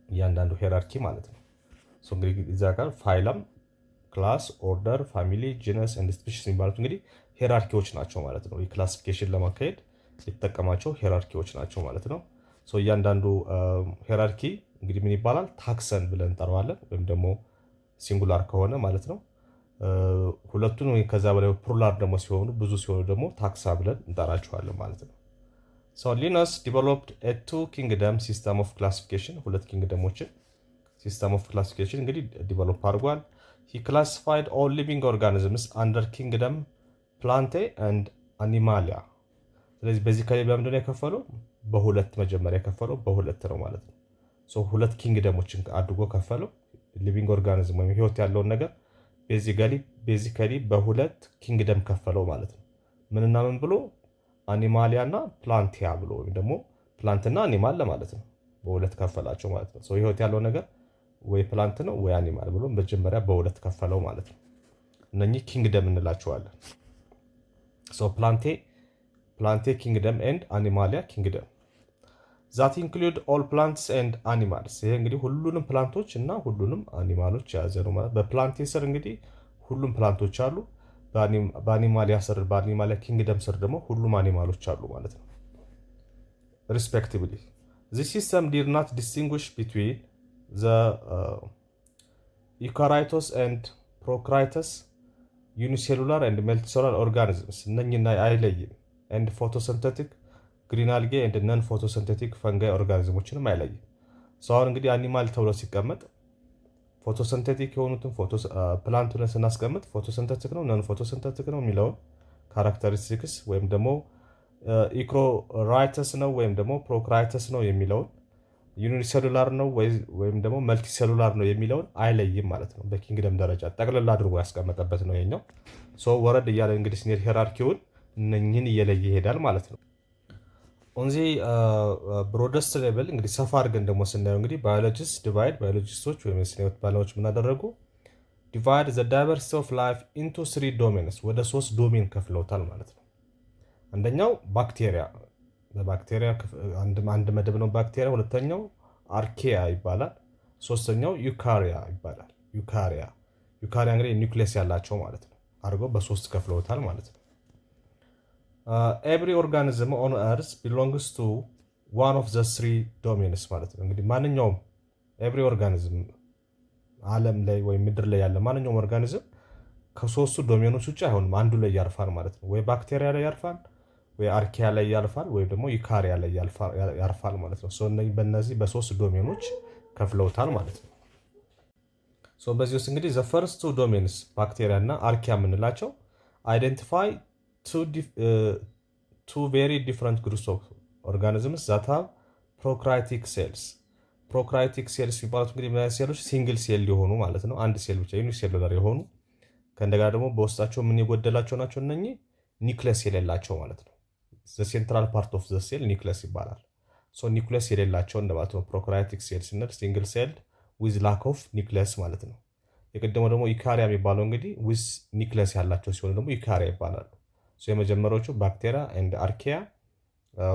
እያንዳንዱ ሄራርኪ ማለት ነው። እንግዲህ እዚያ ጋር ፋይለም፣ ክላስ፣ ኦርደር፣ ፋሚሊ፣ ጂነስ ኤንድ ስፒሺስ የሚባሉት እንግዲህ ሄራርኪዎች ናቸው ማለት ነው። የክላሲፊኬሽን ለማካሄድ የተጠቀማቸው ሄራርኪዎች ናቸው ማለት ነው። እያንዳንዱ ሄራርኪ እንግዲህ ምን ይባላል? ታክሰን ብለን እንጠራዋለን፣ ወይም ደግሞ ሲንጉላር ከሆነ ማለት ነው። ሁለቱን ወይ ከዛ በላይ ፕሉራል ደግሞ ሲሆኑ ብዙ ሲሆኑ ደግሞ ታክሳ ብለን እንጠራቸዋለን ማለት ነው። ሊነስ ዲቨሎፕድ ኤ ቱ ኪንግደም ሲስተም ኦፍ ክላሲፊኬሽን፣ ሁለት ኪንግደሞችን ሲስተም ኦፍ ክላሲፊኬሽን እንግዲህ ዲቨሎፕ አድርጓል። ሂ ክላሲፋይድ ኦል ሊቪንግ ኦርጋኒዝምስ አንደር ኪንግደም ፕላንቴ ኤንድ አኒማሊያ። ስለዚህ በዚህ ከሌ በምንድን ነው የከፈለው? በሁለት መጀመሪያ የከፈለው በሁለት ነው ማለት ነው። ሁለት ኪንግደሞችን አድርጎ ከፈለው። ሊቪንግ ኦርጋኒዝም ወይም ህይወት ያለውን ነገር ቤዚካሊ በሁለት ኪንግደም ከፈለው ማለት ነው። ምንና ምን ብሎ? አኒማሊያ እና ፕላንቲያ ብሎ፣ ወይም ደግሞ ፕላንትና አኒማል ለማለት ነው። በሁለት ከፈላቸው ማለት ነው። ህይወት ያለው ነገር ወይ ፕላንት ነው ወይ አኒማል ብሎ መጀመሪያ በሁለት ከፈለው ማለት ነው። እነኚህ ኪንግደም እንላቸዋለን። ፕላንቴ ኪንግደም ኤንድ አኒማሊያ ኪንግደም ዛት ኢንክሉድ ኦል ፕላንትስ ኤንድ አኒማልስ። ይሄ እንግዲህ ሁሉንም ፕላንቶች እና ሁሉንም አኒማሎች የያዘ ነው ማለት። በፕላንቴ ስር እንግዲህ ሁሉም ፕላንቶች አሉ። በአኒማሊያ ኪንግደም ስር ደግሞ ሁሉም አኒማሎች አሉ ማለት ነው ሪስፔክቲቭሊ። ዚስ ሲስተም ዲድ ናት ዲስቲንጉሽ ቢትዊን ዘ ዩካራይቶስ ኤንድ ፕሮካራይተስ ዩኒሴሉላር ኤንድ መልቲሴሉላር ኦርጋኒዝምስ፣ እነኝና አይለይም። ኤንድ ፎቶሲንቴቲክ ግሪን አልጌ ኤንድ ነን ፎቶሲንቴቲክ ፈንጋይ ኦርጋኒዝሞችንም አይለይም። አሁን እንግዲህ አኒማል ተብሎ ሲቀመጥ ፎቶሲንቴቲክ የሆኑትን ፕላንት ብለን ስናስቀምጥ ፎቶሲንቴቲክ ነው ነን ፎቶሲንቴቲክ ነው የሚለውን ካራክተሪስቲክስ፣ ወይም ደግሞ ኢክሮራይተስ ነው ወይም ደግሞ ፕሮካራይተስ ነው የሚለውን፣ ዩኒሴሉላር ነው ወይም ደግሞ መልቲሴሉላር ነው የሚለውን አይለይም ማለት ነው። በኪንግደም ደረጃ ጠቅልላ አድርጎ ያስቀመጠበት ነው የኛው። ወረድ እያለ እንግዲህ ስኔድ ሄራርኪውን እነኝህን እየለየ ይሄዳል ማለት ነው። ኦንዚ ብሮደስት ሌቭል እንግዲህ ሰፋ አድርገን ደግሞ ስናየው እንግዲህ ባዮሎጂስቶች ወይም የስነ ህይወት ባለሙያዎች የምናደረጉ ዲቫይድ ዘ ዳይቨርሲቲ ኦፍ ላይፍ ኢንቱ 3 ዶሜንስ፣ ወደ 3 ዶሜን ከፍለውታል ማለት ነው። አንደኛው ባክቴሪያ፣ በባክቴሪያ አንድ መደብ ነው ባክቴሪያ። ሁለተኛው አርኬያ ይባላል። ሶስተኛው ዩካሪያ ይባላል። ዩካሪያ እንግዲህ ኒውክሊየስ ያላቸው ማለት ነው። አድርገው በ3 ከፍለውታል ማለት ነው። ኤቭሪ ኦርጋኒዝም ኦን ኤርዝ ቢሎንግስ ቱ ዋን ኦፍ ዘ 3 ዶሜንስ ማለት ነው። እንግዲህ ማንኛውም ኤቭሪ ኦርጋኒዝም ዓለም ላይ ወይም ምድር ላይ ያለ ማንኛውም ኦርጋኒዝም ከ3ቱ ዶሜኖች ውጭ አይሆንም፣ አንዱ ላይ ያርፋል ማለት ነው። ወይ ባክቴሪያ ላይ ያርፋል፣ ወይ አርኪያ ላይ ያልፋል፣ ወይ ደግሞ ዩካሪያ ላይ ያርፋል ማለት ነው። በእነዚህ በ3 ዶሜኖች ከፍለውታል ማለት ነው። በዚህ ውስጥ እንግዲህ ዘ ፈርስት 2 ዶሜንስ ባክቴሪያ እና አርኪያ የምንላቸው አይደንቲፋይ two very different groups of organisms that have prokaryotic cells. ፕሮካሪዮቲክ ሴልስ የሚባሉት እንግዲህ ሴሎች ሲንግል ሴል የሆኑ ማለት ነው። አንድ ሴል ብቻ ዩኒሴሉላር የሆኑ ከእንደገና ደግሞ በውስጣቸው ምን የጎደላቸው ናቸው? እነኚህ ኒውክለስ የሌላቸው ማለት ነው። ሴንትራል ፓርት ኦፍ ዘ ሴል ኒውክለስ ይባላል። ኒውክለስ የሌላቸው እንደማለት ነው። ፕሮካሪዮቲክ ሴል ስንል ሲንግል ሴል ዊዝ ላክ ኦፍ ኒውክለስ ማለት ነው። የቀደመው ደግሞ ዩካሪያ የሚባለው እንግዲህ ዊዝ ኒውክለስ ያላቸው ሲሆኑ ደግሞ ዩካሪያ ይባላሉ። የመጀመሪያዎቹ ባክቴሪያ ኤንድ አርኪያ፣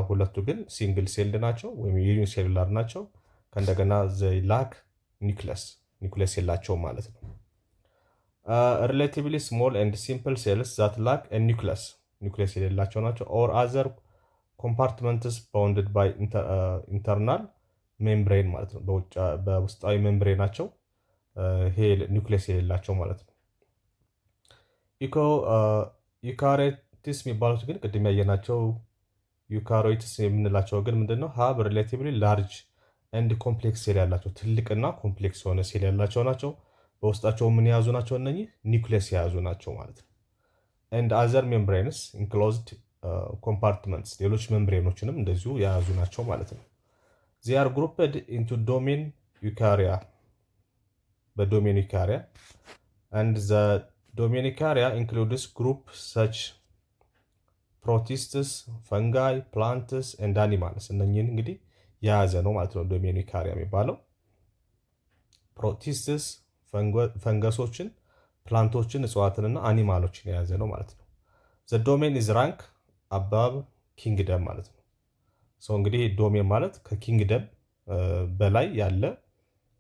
ሁለቱ ግን ሲንግል ሴልድ ናቸው ወይም ዩኒሴሉላር ናቸው። ከእንደገና ዘይ ላክ ኒውክለስ የላቸው ማለት ነው። ሪሌቲቭሊ ስሞል ኤንድ ሲምፕል ሴልስ ዛት ላክ ኒውክለስ የሌላቸው ናቸው። ኦር አዘር ኮምፓርትመንትስ ባውንድድ ባይ ኢንተርናል ሜምብሬን ማለት ነው። በውስጣዊ ሜምብሬን ናቸው ይሄ ኒውክለስ የሌላቸው ማለት ነው። ዩካሪዮትስ የሚባሉት ግን ቅድም ያየናቸው ዩካሪዮትስ የምንላቸው ግን ምንድነው? ሀብ ሪሌቲቭሊ ላርጅ ኤንድ ኮምፕሌክስ ሴል ያላቸው ትልቅና ኮምፕሌክስ የሆነ ሴል ያላቸው ናቸው። በውስጣቸው ምን የያዙ ናቸው? እነኚህ ኒውክሌስ የያዙ ናቸው ማለት ነው። ኤንድ አዘር ሜምብሬንስ ኢንክሎዝድ ኮምፓርትመንትስ፣ ሌሎች ሜምብሬኖችንም እንደዚሁ የያዙ ናቸው ማለት ነው። ዚ አር ግሩፕድ ኢንቱ ዶሜን ዩካሪያ፣ በዶሜን ዩካሪያ ኤንድ ዘ ዶሜን ዩካሪያ ኢንክሉድስ ግሩፕ ሰች ፕሮቲስትስ፣ ፈንጋይ፣ ፕላንትስ ኤንድ አኒማልስ እነኝህን እንግዲህ የያዘ ነው ማለት ነው ዶሜን ዩካሪያ የሚባለው። ፕሮቲስትስ ፈንገሶችን፣ ፕላንቶችን፣ እጽዋትንና አኒማሎችን የያዘ ነው ማለት ነው። ዘ ዶሜን ኢዝ ራንክ አባብ ኪንግደም ማለት ነው። ሰው እንግዲህ ዶሜን ማለት ከኪንግደም በላይ ያለ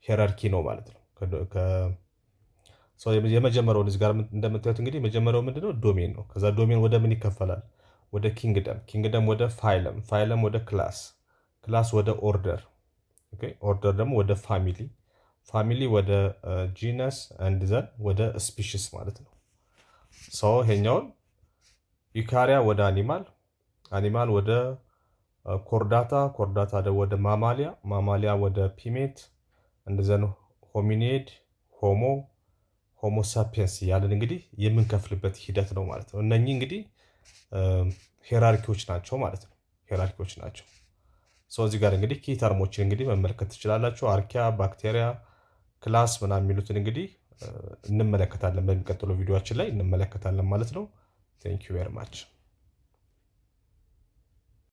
ሄራርኪ ነው ማለት ነው። የመጀመሪያውን እዚህ ጋር እንደምታዩት እንግዲህ የመጀመሪያው ምንድነው ዶሜን ነው። ከዛ ዶሜን ወደ ምን ይከፈላል? ወደ ኪንግደም፣ ኪንግደም ወደ ፋይለም፣ ፋይለም ወደ ክላስ፣ ክላስ ወደ ኦርደር፣ ኦርደር ደግሞ ወደ ፋሚሊ፣ ፋሚሊ ወደ ጂነስ አንድ ዘን ወደ ስፒሽስ ማለት ነው። ሰው ይሄኛውን ዩካሪያ ወደ አኒማል፣ አኒማል ወደ ኮርዳታ፣ ኮርዳታ ወደ ማማሊያ፣ ማማሊያ ወደ ፒሜት እንደዘን ሆሚኒድ፣ ሆሞ፣ ሆሞ ሳፒየንስ እያለን እንግዲህ የምንከፍልበት ሂደት ነው ማለት ነው። እነኚህ እንግዲህ ሄራርኪዎች ናቸው ማለት ነው። ሄራርኪዎች ናቸው። እዚህ ጋር እንግዲህ ኪ ተርሞችን እንግዲህ መመልከት ትችላላችሁ። አርኪያ፣ ባክቴሪያ፣ ክላስ ምናምን የሚሉትን እንግዲህ እንመለከታለን። በሚቀጥለው ቪዲዮችን ላይ እንመለከታለን ማለት ነው። ቴንክ ዩ ቬሪ ማች